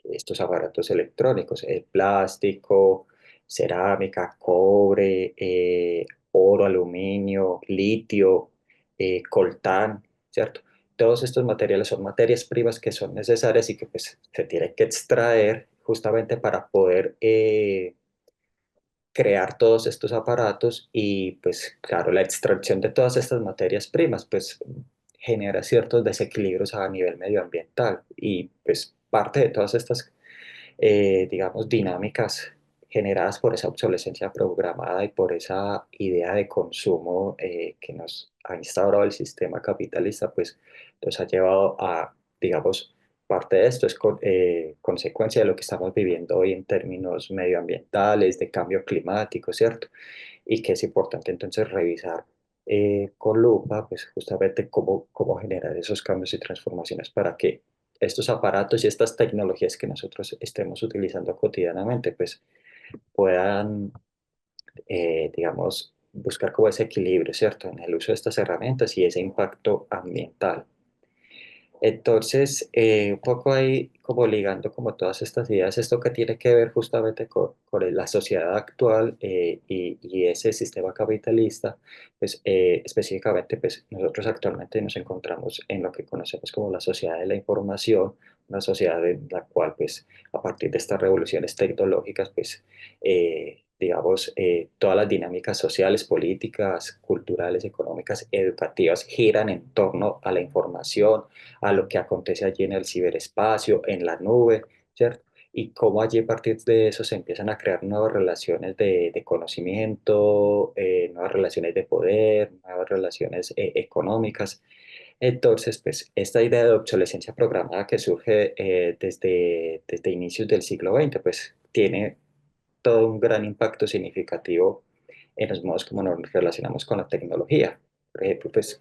estos aparatos electrónicos, el plástico, cerámica, cobre, oro, aluminio, litio, coltán, ¿cierto? Todos estos materiales son materias primas que son necesarias y que pues, se tienen que extraer justamente para poder crear todos estos aparatos y pues claro, la extracción de todas estas materias primas pues genera ciertos desequilibrios a nivel medioambiental y pues parte de todas estas digamos dinámicas generadas por esa obsolescencia programada y por esa idea de consumo que nos ha instaurado el sistema capitalista pues nos ha llevado a digamos parte de esto es consecuencia de lo que estamos viviendo hoy en términos medioambientales, de cambio climático, ¿cierto? Y que es importante entonces revisar con lupa, pues justamente cómo generar esos cambios y transformaciones para que estos aparatos y estas tecnologías que nosotros estemos utilizando cotidianamente, pues puedan, digamos, buscar como ese equilibrio, ¿cierto? En el uso de estas herramientas y ese impacto ambiental. Entonces, un poco ahí como ligando como todas estas ideas, esto que tiene que ver justamente con la sociedad actual y ese sistema capitalista, pues específicamente pues nosotros actualmente nos encontramos en lo que conocemos como la sociedad de la información, una sociedad en la cual pues a partir de estas revoluciones tecnológicas pues digamos todas las dinámicas sociales, políticas, culturales, económicas, educativas giran en torno a la información, a lo que acontece allí en el ciberespacio, en la nube, ¿cierto? Y cómo allí a partir de eso se empiezan a crear nuevas relaciones de conocimiento, nuevas relaciones de poder, nuevas relaciones económicas. Entonces, pues esta idea de obsolescencia programada que surge desde inicios del siglo XX, pues tiene todo un gran impacto significativo en los modos como nos relacionamos con la tecnología. Por ejemplo, pues,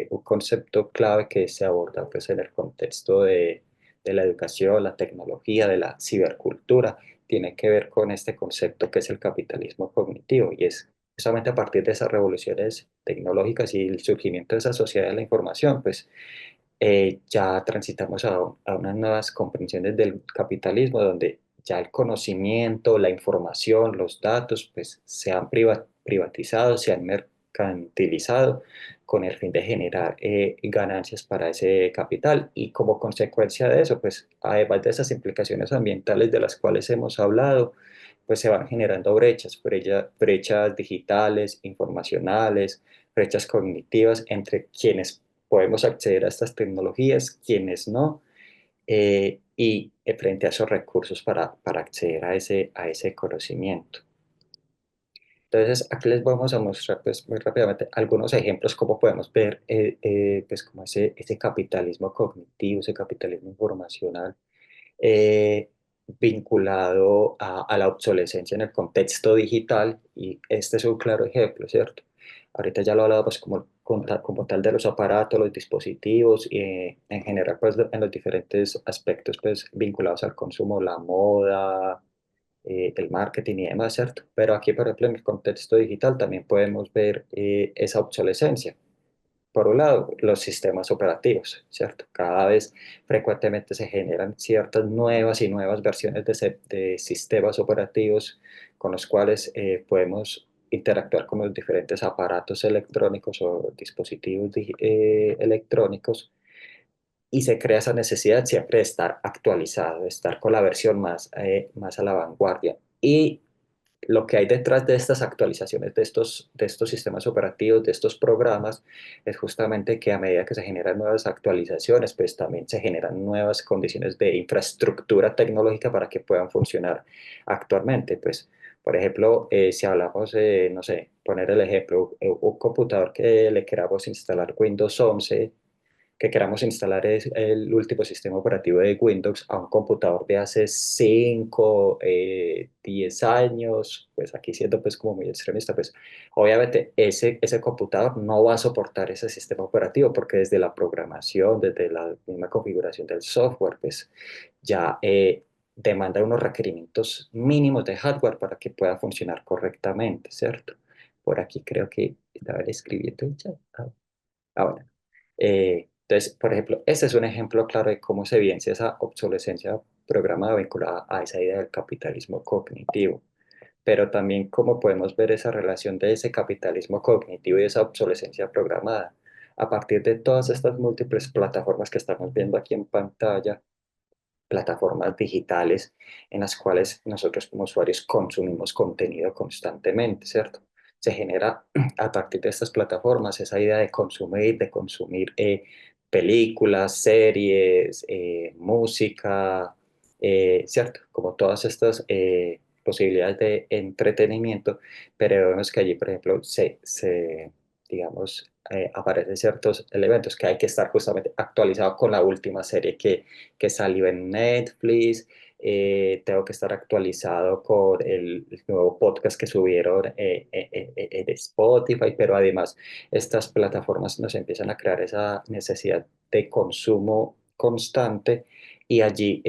un concepto clave que se aborda pues, en el contexto de la educación, la tecnología, de la cibercultura, tiene que ver con este concepto que es el capitalismo cognitivo y es solamente a partir de esas revoluciones tecnológicas y el surgimiento de esa sociedad de la información, pues ya transitamos a unas nuevas comprensiones del capitalismo donde ya el conocimiento, la información, los datos, pues se han privatizado, se han mercantilizado con el fin de generar ganancias para ese capital y como consecuencia de eso, pues además de esas implicaciones ambientales de las cuales hemos hablado, pues se van generando brechas digitales, informacionales, brechas cognitivas entre quienes podemos acceder a estas tecnologías, quienes no, y frente a esos recursos para acceder a ese conocimiento. Entonces, aquí les vamos a mostrar pues, muy rápidamente algunos ejemplos, cómo podemos ver pues, como ese capitalismo cognitivo, ese capitalismo informacional vinculado a la obsolescencia en el contexto digital, y este es un claro ejemplo, ¿cierto? Ahorita ya lo hablábamos como tal de los aparatos, los dispositivos, y en general pues en los diferentes aspectos pues vinculados al consumo, la moda, el marketing y demás, ¿cierto? Pero aquí, por ejemplo, en el contexto digital también podemos ver esa obsolescencia. Por un lado, los sistemas operativos, ¿cierto? Cada vez frecuentemente se generan ciertas nuevas y nuevas versiones de sistemas operativos con los cuales podemos interactuar con los diferentes aparatos electrónicos o dispositivos electrónicos, y se crea esa necesidad siempre de estar actualizado, de estar con la versión más a la vanguardia. Y lo que hay detrás de estas actualizaciones de estos sistemas operativos, de estos programas, es justamente que a medida que se generan nuevas actualizaciones, pues también se generan nuevas condiciones de infraestructura tecnológica para que puedan funcionar actualmente. Pues, por ejemplo, si hablamos de, no sé, poner el ejemplo, un computador que le queramos instalar Windows 11, que queramos instalar el último sistema operativo de Windows a un computador de hace 5, 10 años, pues aquí siendo pues como muy extremista, pues obviamente ese computador no va a soportar ese sistema operativo porque desde la programación, desde la misma configuración del software, pues ya demanda unos requerimientos mínimos de hardware para que pueda funcionar correctamente, ¿cierto? Por aquí creo que estaba escribiendo el chat. Bueno. Entonces, por ejemplo, este es un ejemplo claro de cómo se evidencia esa obsolescencia programada vinculada a esa idea del capitalismo cognitivo, pero también cómo podemos ver esa relación de ese capitalismo cognitivo y esa obsolescencia programada a partir de todas estas múltiples plataformas que estamos viendo aquí en pantalla, plataformas digitales en las cuales nosotros como usuarios consumimos contenido constantemente, ¿cierto? Se genera a partir de estas plataformas esa idea de consumir películas, series, música, ¿cierto? Como todas estas posibilidades de entretenimiento, pero vemos que allí, por ejemplo, digamos, aparecen ciertos elementos que hay que estar justamente actualizado con la última serie que salió en Netflix, tengo que estar actualizado con el nuevo podcast que subieron en Spotify, pero además estas plataformas nos empiezan a crear esa necesidad de consumo constante, y allí,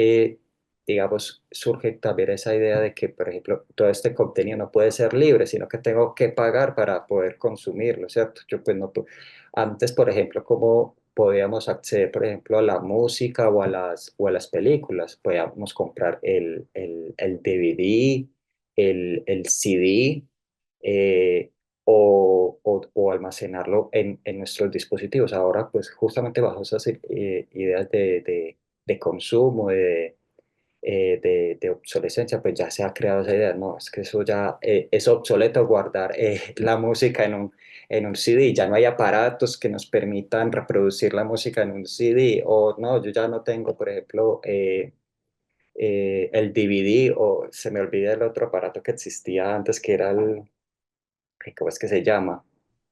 digamos, surge también esa idea de que, por ejemplo, todo este contenido no puede ser libre, sino que tengo que pagar para poder consumirlo, ¿cierto? Yo pues no, antes, por ejemplo, ¿cómo podíamos acceder, por ejemplo, a la música o a las películas? Podíamos comprar el DVD, el CD, o almacenarlo en nuestros dispositivos. Ahora, pues justamente bajo esas ideas de consumo, de obsolescencia, pues ya se ha creado esa idea, no, es que eso ya es obsoleto guardar la música en un CD, ya no hay aparatos que nos permitan reproducir la música en un CD, o no, yo ya no tengo, por ejemplo, el DVD, o se me olvida el otro aparato que existía antes, que era ¿cómo es que se llama?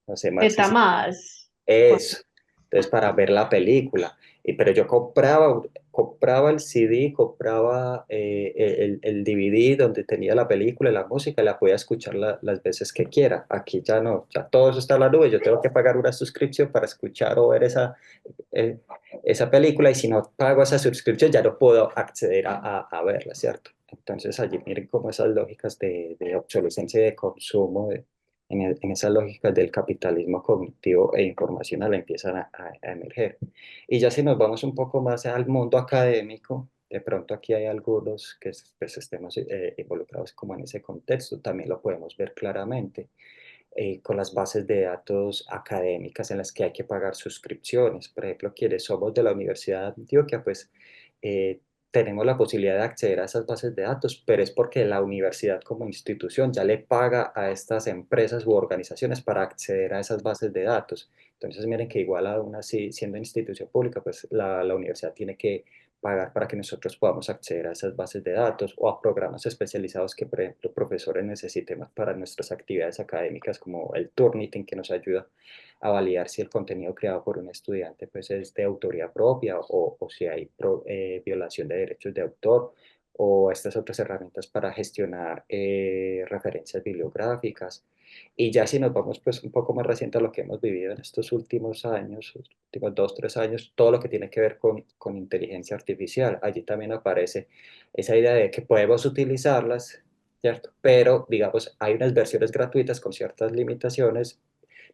No sé, Marce, Betamax. eso. Entonces, para ver la película. Pero yo compraba el CD, compraba el DVD donde tenía la película y la música, y la podía escuchar las veces que quiera. Aquí ya no, ya todo eso está en la nube. Yo tengo que pagar una suscripción para escuchar o ver eh, esa película, y si no pago esa suscripción ya no puedo acceder a verla, ¿cierto? Entonces, allí miren cómo esas lógicas de obsolescencia y de consumo, en esas lógicas del capitalismo cognitivo e informacional empiezan a emerger. Y ya si nos vamos un poco más al mundo académico, de pronto aquí hay algunos que pues, estemos involucrados como en ese contexto, también lo podemos ver claramente con las bases de datos académicas en las que hay que pagar suscripciones. Por ejemplo, quienes somos de la Universidad de Antioquia, pues eh, tenemos la posibilidad de acceder a esas bases de datos, pero es porque la universidad como institución ya le paga a estas empresas u organizaciones para acceder a esas bases de datos. Entonces, miren que igual aún así, siendo institución pública, pues la universidad tiene que pagar para que nosotros podamos acceder a esas bases de datos o a programas especializados que, por ejemplo, profesores necesitemos para nuestras actividades académicas, como el Turnitin, que nos ayuda a validar si el contenido creado por un estudiante pues, es de autoría propia o si hay violación de derechos de autor, o estas otras herramientas para gestionar referencias bibliográficas. Y ya si nos vamos pues un poco más reciente a lo que hemos vivido en estos últimos años, los últimos 2, 3 años, todo lo que tiene que ver con inteligencia artificial, allí también aparece esa idea de que podemos utilizarlas, ¿cierto? Pero, digamos, hay unas versiones gratuitas con ciertas limitaciones,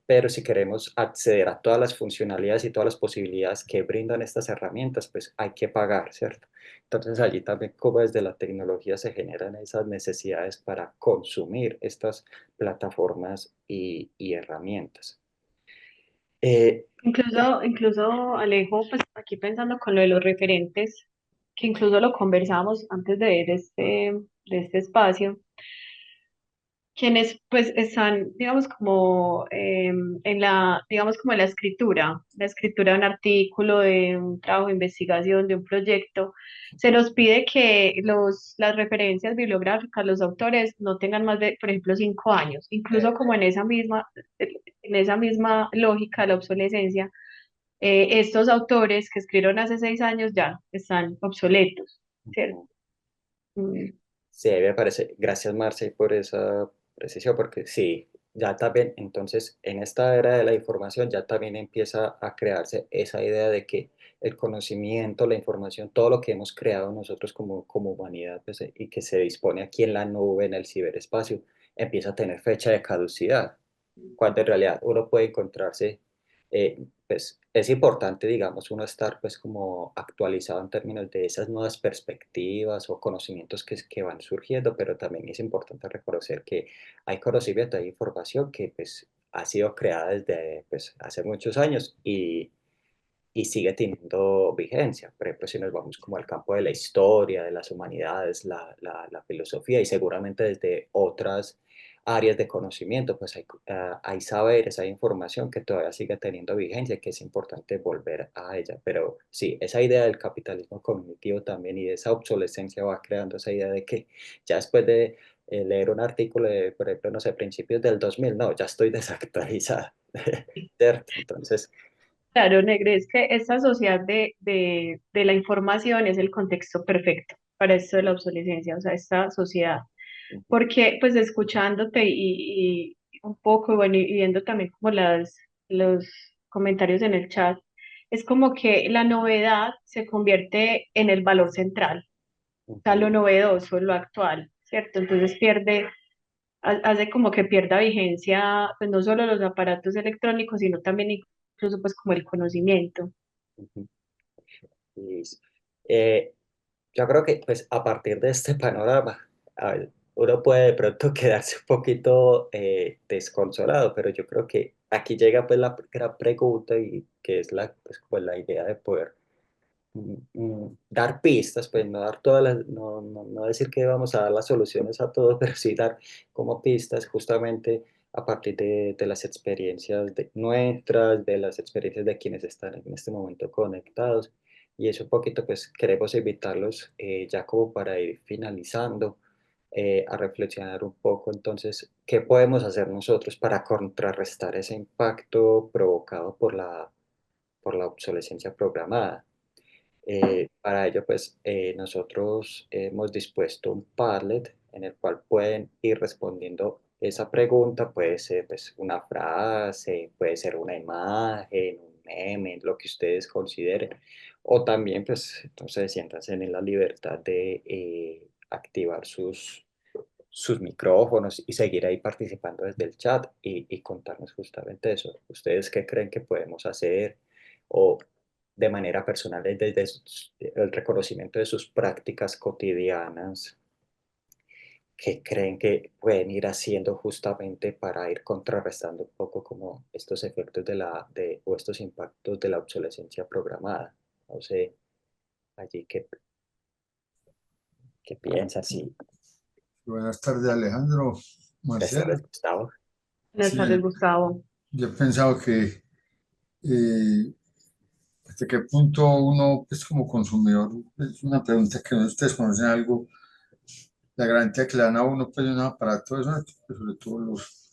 pero si queremos acceder a todas las funcionalidades y todas las posibilidades que brindan estas herramientas, pues hay que pagar, ¿cierto? Entonces allí también como desde la tecnología se generan esas necesidades para consumir estas plataformas y herramientas. Incluso Alejo, pues aquí pensando con lo de los referentes, que incluso lo conversamos antes de este espacio, quienes pues están, digamos, como digamos, como en la escritura de un artículo, de un trabajo de investigación, de un proyecto, se nos pide que las referencias bibliográficas, los autores, no tengan más de, por ejemplo, 5 años, incluso como en esa misma lógica de la obsolescencia, estos autores que escribieron hace 6 años ya están obsoletos, ¿cierto? Mm. Sí, me parece. Gracias, Marce, por esa precisión, porque sí, ya también, entonces, en esta era de la información ya también empieza a crearse esa idea de que el conocimiento, la información, todo lo que hemos creado nosotros como humanidad, pues, y que se dispone aquí en la nube, en el ciberespacio, empieza a tener fecha de caducidad, cuando en realidad uno puede encontrarse, pues es importante, digamos, uno estar pues como actualizado en términos de esas nuevas perspectivas o conocimientos que van surgiendo, pero también es importante reconocer que hay conocimiento, hay información que pues ha sido creada desde pues hace muchos años y sigue teniendo vigencia. Por ejemplo, si nos vamos como al campo de la historia, de las humanidades, la filosofía y seguramente desde otras áreas de conocimiento, pues hay saberes, hay información que todavía sigue teniendo vigencia y que es importante volver a ella. Pero sí, esa idea del capitalismo cognitivo también y de esa obsolescencia va creando esa idea de que ya después de leer un artículo de, por ejemplo, no sé, principios del 2000, no, ya estoy desactualizada, ¿cierto? Entonces, Claro, Negre, es que esta sociedad de la información es el contexto perfecto para esto de la obsolescencia, o sea, esta sociedad. Porque, pues, escuchándote y un poco, bueno, y viendo también como los comentarios en el chat, es como que la novedad se convierte en el valor central, o sea, lo novedoso, lo actual, ¿cierto? Entonces hace como que pierda vigencia, pues, no solo los aparatos electrónicos, sino también incluso, pues, como el conocimiento. ujú. Listo. Eh, yo creo que pues a partir de este panorama, a ver, uno puede de pronto quedarse un poquito desconsolado, pero yo creo que aquí llega pues la gran pregunta y que es pues, como la idea de poder dar pistas, pues no dar todas las, no decir que vamos a dar las soluciones a todo, pero sí dar como pistas justamente a partir de las experiencias nuestras, de las experiencias de quienes están en este momento conectados. Y eso un poquito, pues queremos invitarlos ya como para ir finalizando, a reflexionar un poco entonces, ¿qué podemos hacer nosotros para contrarrestar ese impacto provocado por la obsolescencia programada? Para ello, pues nosotros hemos dispuesto un Padlet en el cual pueden ir respondiendo esa pregunta. Puede ser pues, una frase, puede ser una imagen, un meme, lo que ustedes consideren. O también, pues, entonces siéntanse en la libertad de activar sus micrófonos y seguir ahí participando desde el chat y contarnos justamente eso. ¿Ustedes qué creen que podemos hacer? O de manera personal desde el reconocimiento de sus prácticas cotidianas que creen que pueden ir haciendo justamente para ir contrarrestando un poco como estos efectos o estos impactos de la obsolescencia programada. No sé, allí qué piensas, sí. Buenas tardes, Alejandro, Buenas Marcela. tardes, Gustavo. Buenas Sí, tardes, Gustavo. yo he pensado que hasta qué punto uno, pues como consumidor, es una pregunta que ustedes conocen algo, la garantía que le dan a uno, pues de un aparato, eso, pues, sobre todo los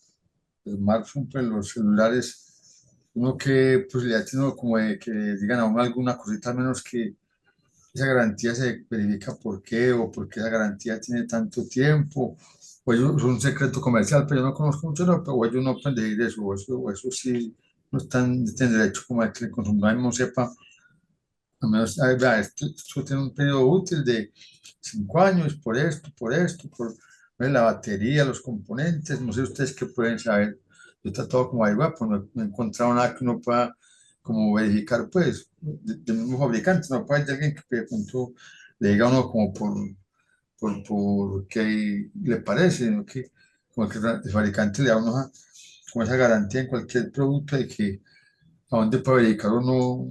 smartphones, pues, los celulares, uno qué posibilidad tiene uno como de que digan a uno alguna cosita, al menos que esa garantía se verifica por qué o por qué esa garantía tiene tanto tiempo, o es un secreto comercial, pero yo no conozco mucho, no, o ellos no pueden decir eso, o eso sí no están en derecho como a que el consumidor no sepa, al menos, ay, vea, esto tiene un periodo útil de 5 años, por esto, por ver la batería, los componentes, no sé ustedes qué pueden saber. Yo he tratado como averiguar, pues no he encontrado nada que uno pueda como verificar, pues, del mismo fabricante, no puede ser alguien que de pronto le diga a uno como por qué le parece, ¿no? Que, como que el fabricante le da a uno como esa garantía en cualquier producto de que a dónde puede dedicar uno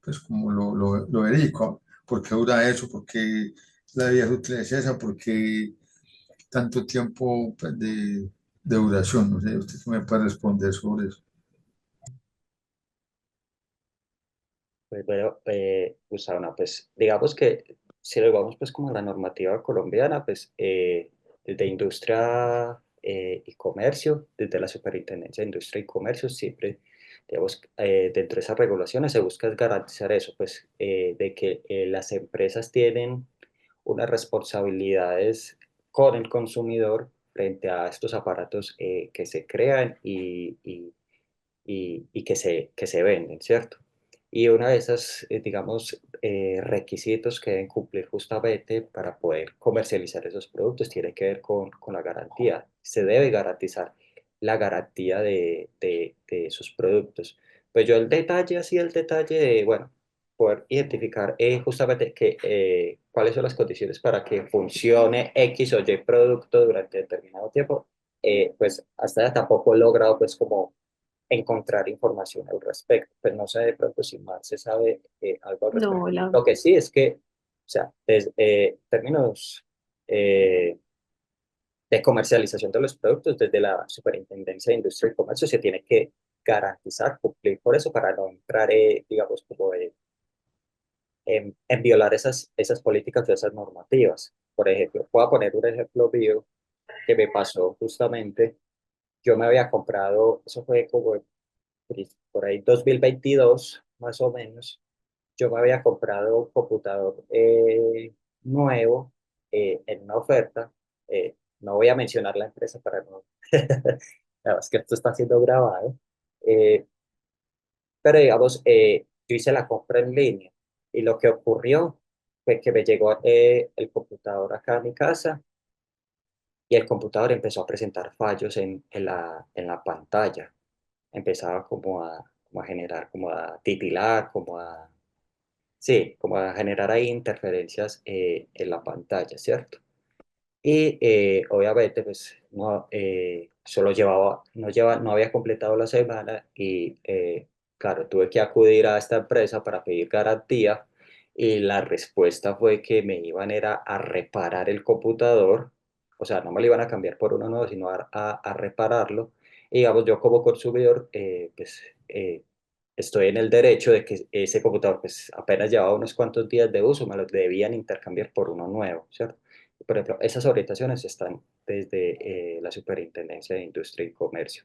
pues como lo verifico, por qué dura eso, por qué la vida útil es esa, por qué tanto tiempo pues, de duración, no sé, usted qué me puede responder sobre eso. Pues bueno, Gustavo, no, pues digamos que si lo vamos pues como a la normativa colombiana, pues desde industria y comercio, desde la Superintendencia de Industria y Comercio, siempre, digamos, dentro de esas regulaciones se busca garantizar eso, pues de que las empresas tienen unas responsabilidades con el consumidor frente a estos aparatos que se crean y que se venden, ¿cierto? Y una de esas, digamos, requisitos que deben cumplir justamente para poder comercializar esos productos tiene que ver con la garantía. Se debe garantizar la garantía de esos productos. Pues yo el detalle, así el detalle de, bueno, poder identificar justamente cuáles son las condiciones para que funcione X o Y producto durante determinado tiempo, pues hasta ya tampoco he logrado pues como encontrar información al respecto. Pues no sé de pronto si más se sabe algo al respecto. No, Lo que sí es que, o sea, desde términos de comercialización de los productos, desde la Superintendencia de Industria y Comercio se tiene que garantizar, cumplir por eso para no entrar, digamos, como en violar esas políticas o esas normativas. Por ejemplo, voy a poner un ejemplo mío que me pasó justamente. Yo me había comprado, eso fue como por ahí 2022 más o menos, yo me había comprado un computador nuevo en una oferta. No voy a mencionar la empresa para no... La verdad es que esto está siendo grabado. eh, pero digamos, yo hice la compra en línea y lo que ocurrió fue que me llegó el computador acá a mi casa y el computador empezó a presentar fallos en la pantalla. Empezaba como a generar, como a titilar, sí, como a generar ahí interferencias en la pantalla, ¿cierto? Y obviamente, pues, no, no había completado la semana y, claro, tuve que acudir a esta empresa para pedir garantía y la respuesta fue que me iban era a reparar el computador, o sea, no me lo iban a cambiar por uno nuevo, sino a repararlo. Y digamos, yo como consumidor, pues, estoy en el derecho de que ese computador, pues, apenas llevaba unos cuantos días de uso, me lo debían intercambiar por uno nuevo, ¿cierto? Por ejemplo, esas orientaciones están desde la Superintendencia de Industria y Comercio.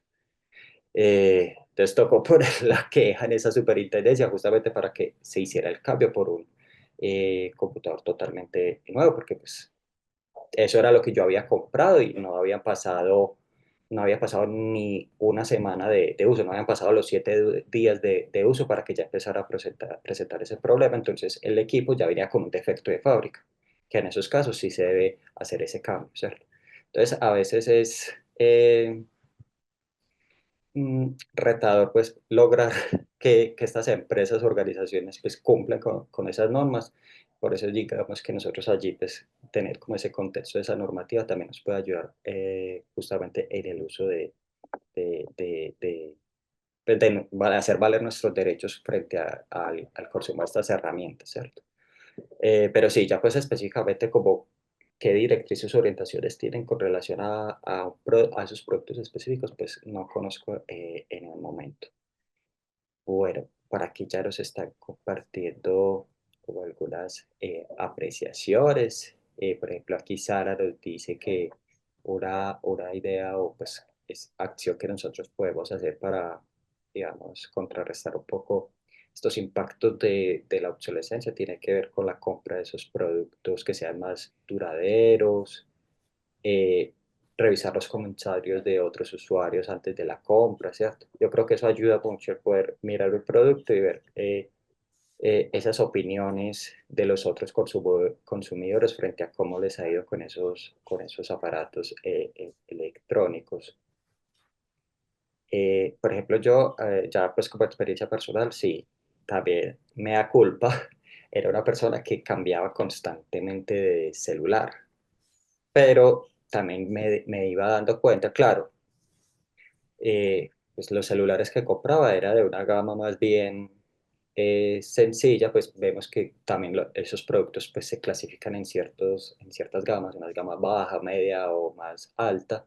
Entonces tocó poner la queja en esa superintendencia justamente para que se hiciera el cambio por un computador totalmente nuevo, porque pues eso era lo que yo había comprado y no había pasado ni una semana de uso, no habían pasado los 7 días de uso para que ya empezara a presentar ese problema. Entonces el equipo ya venía con un defecto de fábrica, que en esos casos sí se debe hacer ese cambio, ¿cierto? Entonces a veces es retador pues lograr que estas empresas, organizaciones pues cumplan con esas normas. Por eso digamos que nosotros allí pues tener como ese contexto de esa normativa también nos puede ayudar justamente en el uso de, de, de, pues, hacer valer nuestros derechos frente al consumo de estas herramientas, ¿cierto? Pero sí, ya pues específicamente como qué directrices o orientaciones tienen con relación a esos productos específicos, pues no conozco en el momento. Bueno, por aquí ya nos están compartiendo como algunas apreciaciones. Por ejemplo, aquí Sara nos dice que una idea o pues es acción que nosotros podemos hacer para, digamos, contrarrestar un poco estos impactos de la obsolescencia tiene que ver con la compra de esos productos que sean más duraderos, eh, revisar los comentarios de otros usuarios antes de la compra, ¿cierto? Yo creo que eso ayuda mucho el poder mirar el producto y ver esas opiniones de los otros consumidores frente a cómo les ha ido con esos aparatos electrónicos. Por ejemplo, yo, ya pues como experiencia personal, sí, también me da culpa. Era una persona que cambiaba constantemente de celular, pero también me iba dando cuenta, claro, pues los celulares que compraba era de una gama más bien sencilla, pues vemos que también esos productos pues se clasifican en ciertas gamas, una gama baja, media o más alta.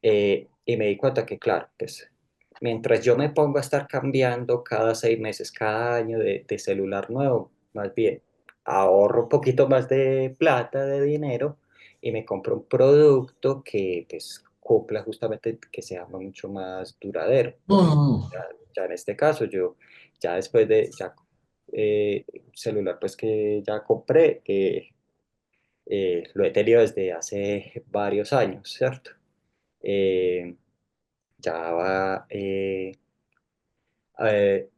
Y me di cuenta que, claro, pues mientras yo me pongo a estar cambiando cada 6 meses, cada año de celular nuevo, más bien ahorro un poquito más de plata, de dinero, y me compro un producto que pues cumpla justamente que sea mucho más duradero. Por ejemplo, No, ya en este caso, yo ya después de ya celular pues que ya compré, lo he tenido desde hace varios años, ¿cierto? Eh, ya va,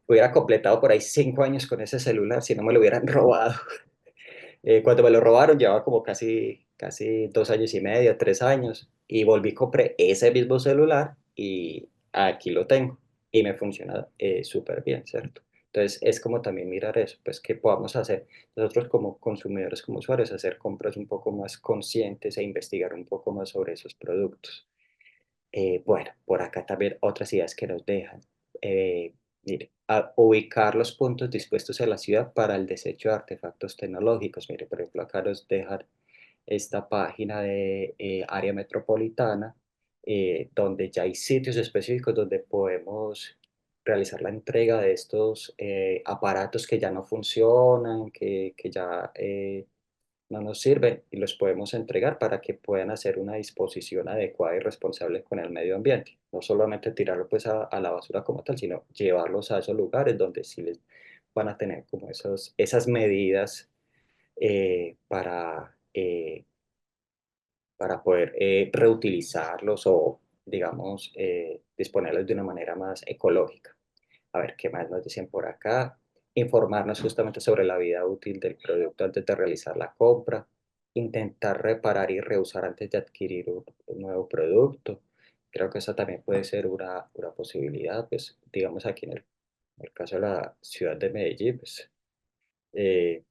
hubiera completado por ahí 5 años con ese celular si no me lo hubieran robado. Cuando me lo robaron llevaba como casi 2 años y medio, 3 años, y volví, compré ese mismo celular y aquí lo tengo y me funciona súper bien, ¿cierto? Entonces es como también mirar eso, pues qué podamos hacer nosotros como consumidores, como usuarios, hacer compras un poco más conscientes e investigar un poco más sobre esos productos. Bueno, por acá también otras ideas que nos dejan. Mire, ubicar los puntos dispuestos en la ciudad para el desecho de artefactos tecnológicos. Mire, por ejemplo, acá nos dejan esta página de área metropolitana, donde ya hay sitios específicos donde podemos realizar la entrega de estos aparatos que ya no funcionan, que ya no nos sirven y los podemos entregar para que puedan hacer una disposición adecuada y responsable con el medio ambiente. No solamente tirarlo pues a la basura como tal, sino llevarlos a esos lugares donde sí les van a tener como esas medidas para poder reutilizarlos o, digamos, disponerlos de una manera más ecológica. A ver, ¿qué más nos dicen por acá? Informarnos justamente sobre la vida útil del producto antes de realizar la compra, intentar reparar y reusar antes de adquirir un nuevo producto. Creo que esa también puede ser una posibilidad, pues digamos aquí en el caso de la ciudad de Medellín, pues eh,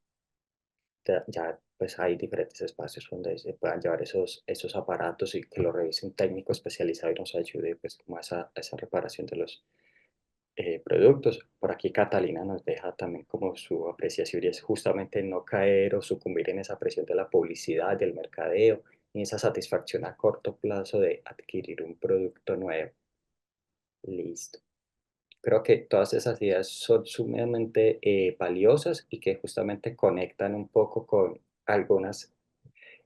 ya pues hay diferentes espacios donde se puedan llevar esos aparatos y que lo revise un técnico especializado y nos ayude pues como a esa reparación de los productos. Por aquí Catalina nos deja también como su apreciación y es justamente no caer o sucumbir en esa presión de la publicidad, del mercadeo, ni esa satisfacción a corto plazo de adquirir un producto nuevo. Listo. Creo que todas esas ideas son sumamente valiosas y que justamente conectan un poco con algunas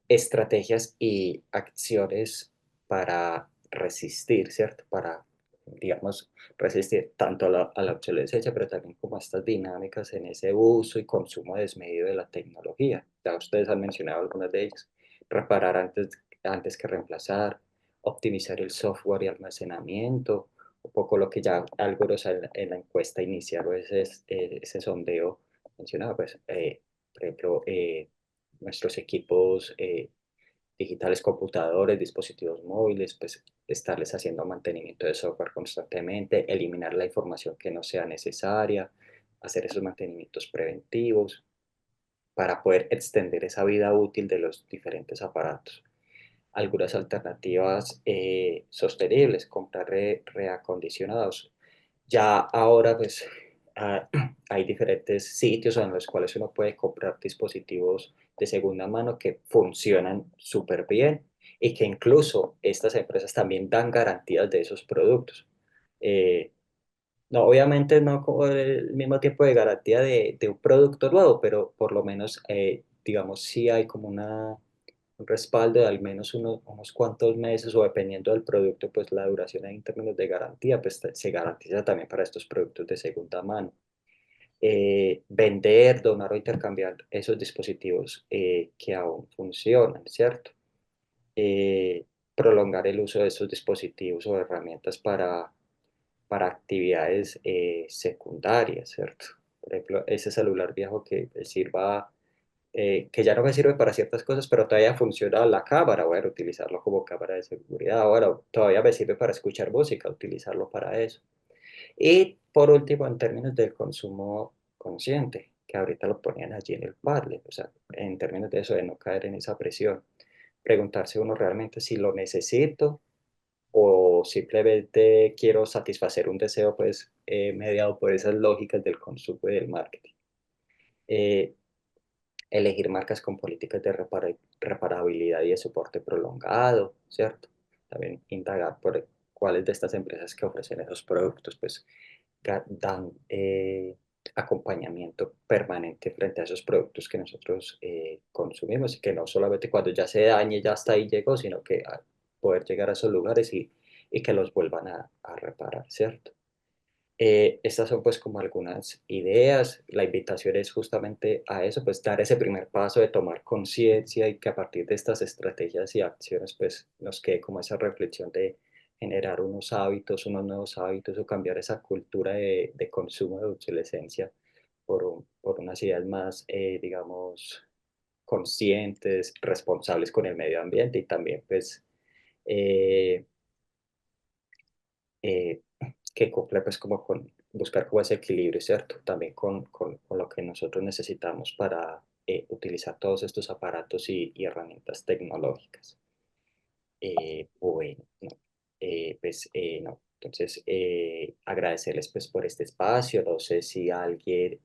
estrategias y acciones para resistir, ¿cierto? Para, digamos, resistir tanto a la obsolescencia, pero también como a estas dinámicas en ese uso y consumo desmedido de la tecnología. Ya ustedes han mencionado algunas de ellas. Reparar antes que reemplazar, optimizar el software y almacenamiento, un poco lo que ya algo en la encuesta inicial o ese sondeo mencionaba, pues, por ejemplo, nuestros equipos digitales, computadores, dispositivos móviles, pues estarles haciendo mantenimiento de software constantemente, eliminar la información que no sea necesaria, hacer esos mantenimientos preventivos para poder extender esa vida útil de los diferentes aparatos. Algunas alternativas sostenibles, comprar reacondicionados. Ya ahora pues hay diferentes sitios en los cuales uno puede comprar dispositivos de segunda mano que funcionan súper bien y que incluso estas empresas también dan garantías de esos productos. Eh, no, obviamente no con el mismo tiempo de garantía de un producto nuevo, pero por lo menos, digamos, sí hay como un respaldo de al menos unos cuantos meses o dependiendo del producto, pues la duración en términos de garantía, pues se garantiza también para estos productos de segunda mano. Vender, donar o intercambiar esos dispositivos que aún funcionan, ¿cierto? Prolongar el uso de esos dispositivos o herramientas para actividades secundarias, ¿cierto? Por ejemplo, ese celular viejo que me sirva, que ya no me sirve para ciertas cosas, pero todavía funciona la cámara, bueno, utilizarlo como cámara de seguridad, bueno, todavía me sirve para escuchar música, utilizarlo para eso. Y por último, en términos del consumo consciente, que ahorita lo ponían allí en el Padlet, o sea, en términos de eso, de no caer en esa presión, preguntarse uno realmente si lo necesito o simplemente quiero satisfacer un deseo pues mediado por esas lógicas del consumo y del marketing. Eh, Elegir marcas con políticas de reparabilidad y de soporte prolongado, ¿cierto? También indagar por cuáles de estas empresas que ofrecen esos productos pues dan acompañamiento permanente frente a esos productos que nosotros consumimos y que no solamente cuando ya se dañe ya hasta ahí llegó, sino que a poder llegar a esos lugares y que los vuelvan a reparar, ¿cierto? Estas son pues como algunas ideas. La invitación es justamente a eso, pues dar ese primer paso de tomar conciencia y que a partir de estas estrategias y acciones pues nos quede como esa reflexión de generar unos nuevos hábitos o cambiar esa cultura de consumo de obsolescencia por unas ideas más, digamos, conscientes, responsables con el medio ambiente y también pues eh, eh, que cumple pues como con buscar como ese equilibrio, ¿cierto? También con lo que nosotros necesitamos para utilizar todos estos aparatos y herramientas tecnológicas. Bueno, no, pues no. Entonces, agradecerles pues por este espacio. No sé si alguien,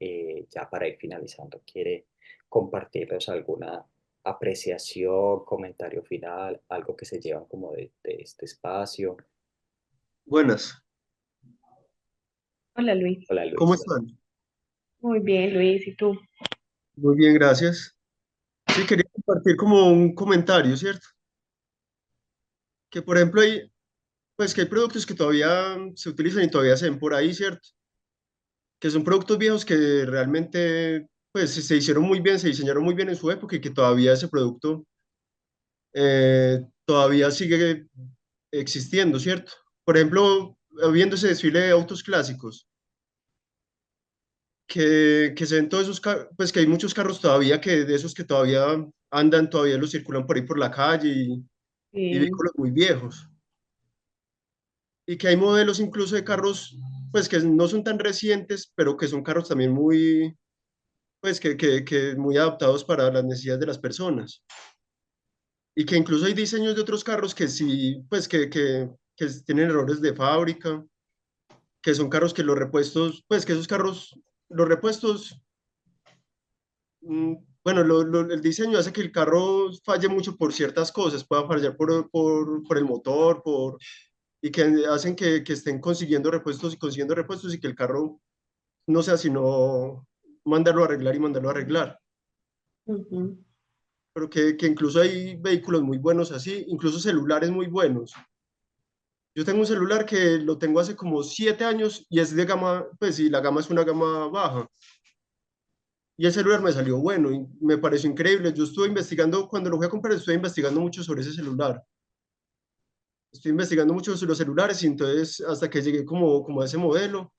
ya para ir finalizando, quiere compartirles alguna apreciación, comentario final, algo que se llevan como de este espacio. Buenas, Hola Luis. Hola ¿cómo Luis. están? Muy bien, Luis, ¿y tú? Muy bien, gracias. Sí, quería compartir como un comentario, ¿cierto? Que por ejemplo pues que hay productos que todavía se utilizan y todavía se ven por ahí, ¿cierto? Que son productos viejos que realmente pues se hicieron muy bien, se diseñaron muy bien en su época y que todavía ese producto todavía sigue existiendo, ¿cierto? Por ejemplo, viendo ese desfile de autos clásicos, que se ven todos esos, pues que hay muchos carros todavía que de esos que todavía andan, todavía los circulan por ahí por la calle y Sí. vehículos muy viejos. Y que hay modelos incluso de carros, pues que no son tan recientes, pero que son carros también muy, pues que muy adaptados para las necesidades de las personas. Y que incluso hay diseños de otros carros que sí, pues que tienen errores de fábrica, que son carros que los repuestos, pues que esos carros, los repuestos mm, bueno, el diseño hace que el carro falle mucho por ciertas cosas, pueda fallar por el motor, y que hacen que estén consiguiendo repuestos y consiguiendo repuestos y que el carro no sea sino mandarlo a arreglar y mandarlo a arreglar. Ujú. Pero que incluso hay vehículos muy buenos así, incluso celulares muy buenos. Yo tengo un celular que lo tengo hace como 7 años y es de gama, pues sí, la gama es una gama baja. Y el celular me salió bueno y me pareció increíble. Yo estuve investigando, cuando lo fui a comprar, estuve investigando mucho sobre ese celular. Estoy investigando mucho sobre los celulares y entonces hasta que llegué como a ese modelo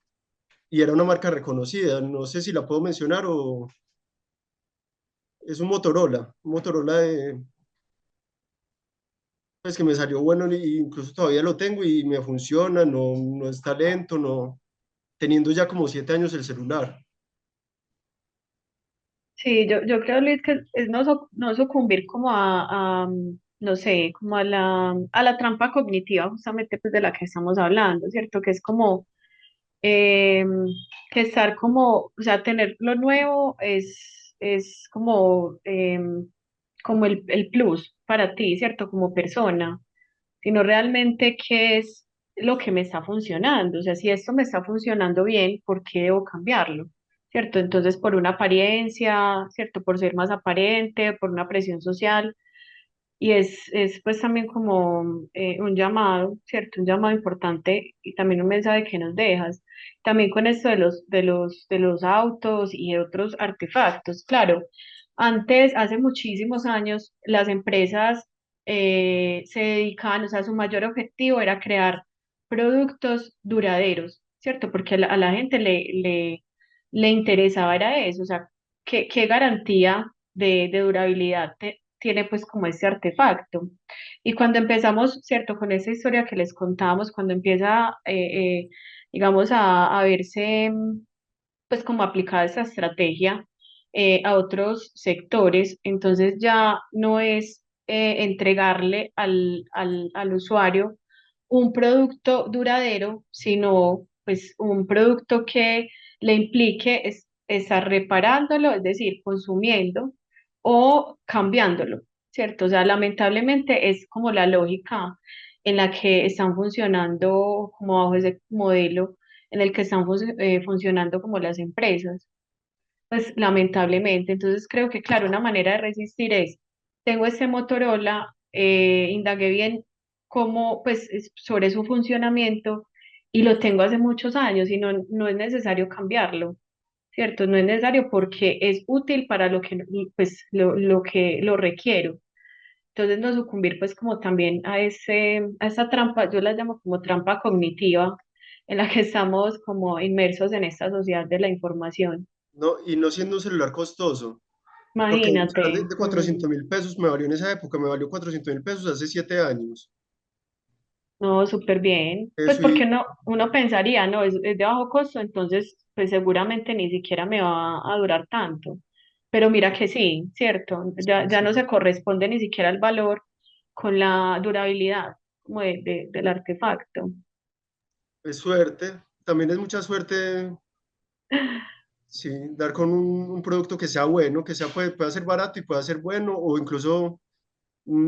y era una marca reconocida. No sé si la puedo mencionar o es un Motorola pues que me salió bueno y incluso todavía lo tengo y me funciona, no, no está lento, no, teniendo ya como 7 años el celular. Sí, yo creo, Luis, que es no sucumbir como no sé, como a la trampa cognitiva justamente pues de la que estamos hablando, ¿cierto? Que es como eh, que estar como, o sea, tener lo nuevo es como, como el plus para ti, ¿cierto? Como persona, sino realmente qué es lo que me está funcionando. O sea, si esto me está funcionando bien, ¿por qué debo cambiarlo? ¿Cierto? Entonces, por una apariencia, ¿cierto? Por ser más aparente, por una presión social. Y es pues también como un llamado, ¿cierto? Un llamado importante y también un mensaje que nos dejas. También con esto de los autos y de otros artefactos. Claro, antes, hace muchísimos años, las empresas se dedicaban, o sea, su mayor objetivo era crear productos duraderos, ¿cierto? Porque a la gente le interesaba era eso, o sea, qué garantía de durabilidad tiene pues como este artefacto. Y cuando empezamos, ¿cierto? Con esa historia que les contábamos, cuando empieza, digamos, a verse pues como aplicada esa estrategia a otros sectores, entonces ya no es entregarle al usuario un producto duradero, sino pues un producto que le implique estar reparándolo, es decir, consumiendo o cambiándolo, ¿cierto? O sea, lamentablemente es como la lógica en la que están funcionando como bajo ese modelo en el que están funcionando como las empresas. Pues lamentablemente, entonces creo que claro, una manera de resistir es, tengo este Motorola, indagué bien cómo, pues sobre su funcionamiento y lo tengo hace muchos años y no es necesario cambiarlo, ¿cierto? No es necesario porque es útil para lo que, pues, lo que lo requiero. Entonces no sucumbir pues como también a esa trampa, yo la llamo como trampa cognitiva, en la que estamos como inmersos en esta sociedad de la información. No, y no siendo un celular costoso, porque un celular Imagínate. de 400.000 pesos me valió en esa época, me valió 400.000 pesos hace 7 años. No, súper bien. Pues Eso porque y uno pensaría, no, es de bajo costo, entonces pues seguramente ni siquiera me va a durar tanto. Pero mira que sí, ¿cierto? Ya no se corresponde ni siquiera el valor con la durabilidad como del artefacto. es suerte, también es mucha suerte, sí, dar con un producto que sea bueno, que sea, pueda ser barato y pueda ser bueno, o incluso,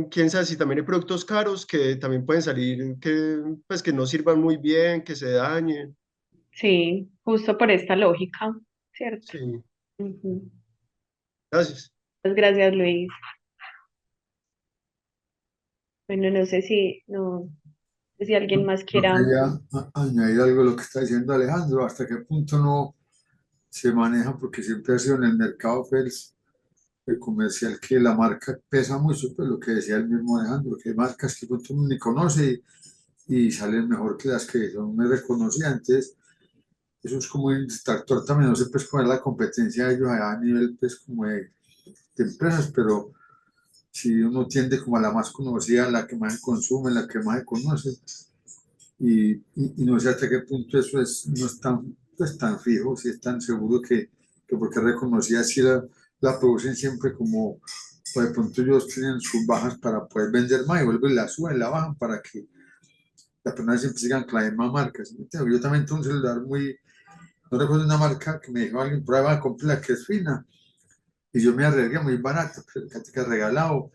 quién sabe si también hay productos caros que también pueden salir, que, pues, que no sirvan muy bien, que se dañen. Sí, justo por esta lógica, ¿cierto? Sí, Ujú. gracias. Pues gracias, Luis. Bueno, no sé si, no sé si alguien más Yo quiera. quería añadir algo a lo que está diciendo Alejandro, hasta qué punto no se maneja, porque siempre ha sido en el mercado pues, el comercial que la marca pesa mucho, pues lo que decía el mismo Alejandro, que hay marcas que pronto uno ni conoce y salen mejor que las que son muy reconocidas. Entonces, eso es como un distractor también, no sé pues poner la competencia de ellos a nivel pues como de empresas, pero si uno tiende como a la más conocida, la que más se consume, la que más se conoce, y no sé hasta qué punto eso es, no es tan, pues, tan fijo, si es tan seguro que porque es reconocida, si la producen siempre como, o de pronto ellos tienen sus bajas para poder vender más y vuelven, la suben, la bajan para que las personas siempre sigan con la misma marca. ¿Sí me entiendes? Yo también tengo un celular muy, no recuerdo una marca que me dijo alguien, prueba, compré la que es fina, y yo me arriesgué muy barata, pero fíjate que regalado,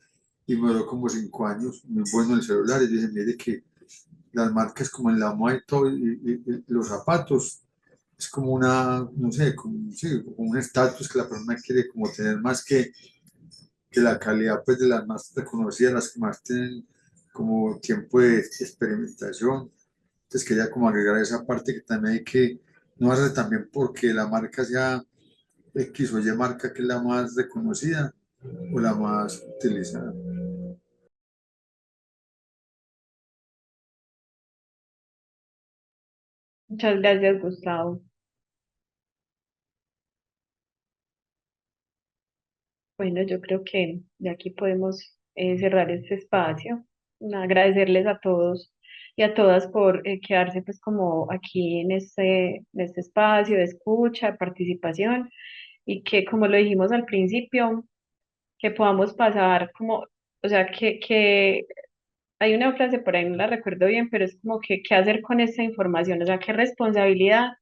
y me duró como 5 años, muy bueno el celular, y dije, mire que las marcas como en la moda y todo, y los zapatos, es como una, no sé, como, sí, como un estatus que la persona quiere como tener más que la calidad pues de las más reconocidas, las que más tienen como tiempo de experimentación. Entonces quería como agregar esa parte que también hay que, no hace también porque la marca sea X o Y marca que es la más reconocida o la más utilizada. Muchas gracias, Gustavo. Bueno, yo creo que de aquí podemos cerrar este espacio. agradecerles a todos y a todas por quedarse pues como aquí en este espacio de escucha, de participación y que como lo dijimos al principio, que podamos pasar como, o sea, que hay una frase por ahí, no la recuerdo bien, pero es como que qué hacer con esta información, o sea, qué responsabilidad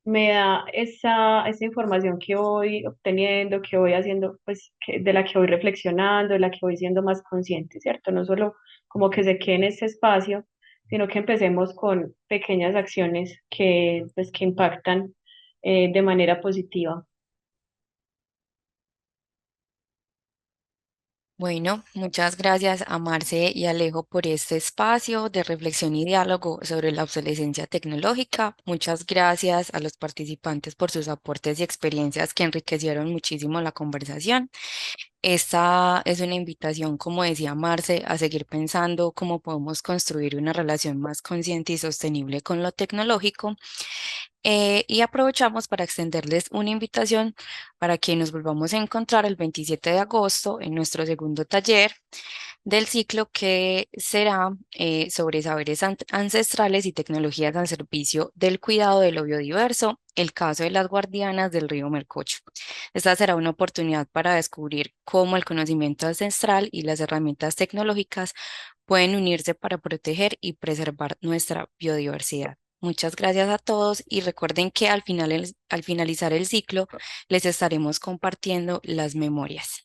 me da esa información que voy obteniendo, que voy haciendo, pues de la que voy reflexionando, de la que voy siendo más consciente, ¿cierto? No solo como que se quede en este espacio, sino que empecemos con pequeñas acciones pues, que impactan de manera positiva. Bueno, muchas gracias a Marce y Alejo por este espacio de reflexión y diálogo sobre la obsolescencia tecnológica. Muchas gracias a los participantes por sus aportes y experiencias que enriquecieron muchísimo la conversación. Esta es una invitación, como decía Marce, a seguir pensando cómo podemos construir una relación más consciente y sostenible con lo tecnológico. Y aprovechamos para extenderles una invitación para que nos volvamos a encontrar el 27 de agosto en nuestro segundo taller del ciclo que será sobre saberes ancestrales y tecnologías al servicio del cuidado de lo biodiverso, el caso de las guardianas del río Mercocho. Esta será una oportunidad para descubrir cómo el conocimiento ancestral y las herramientas tecnológicas pueden unirse para proteger y preservar nuestra biodiversidad. Muchas gracias a todos y recuerden que al finalizar el ciclo les estaremos compartiendo las memorias.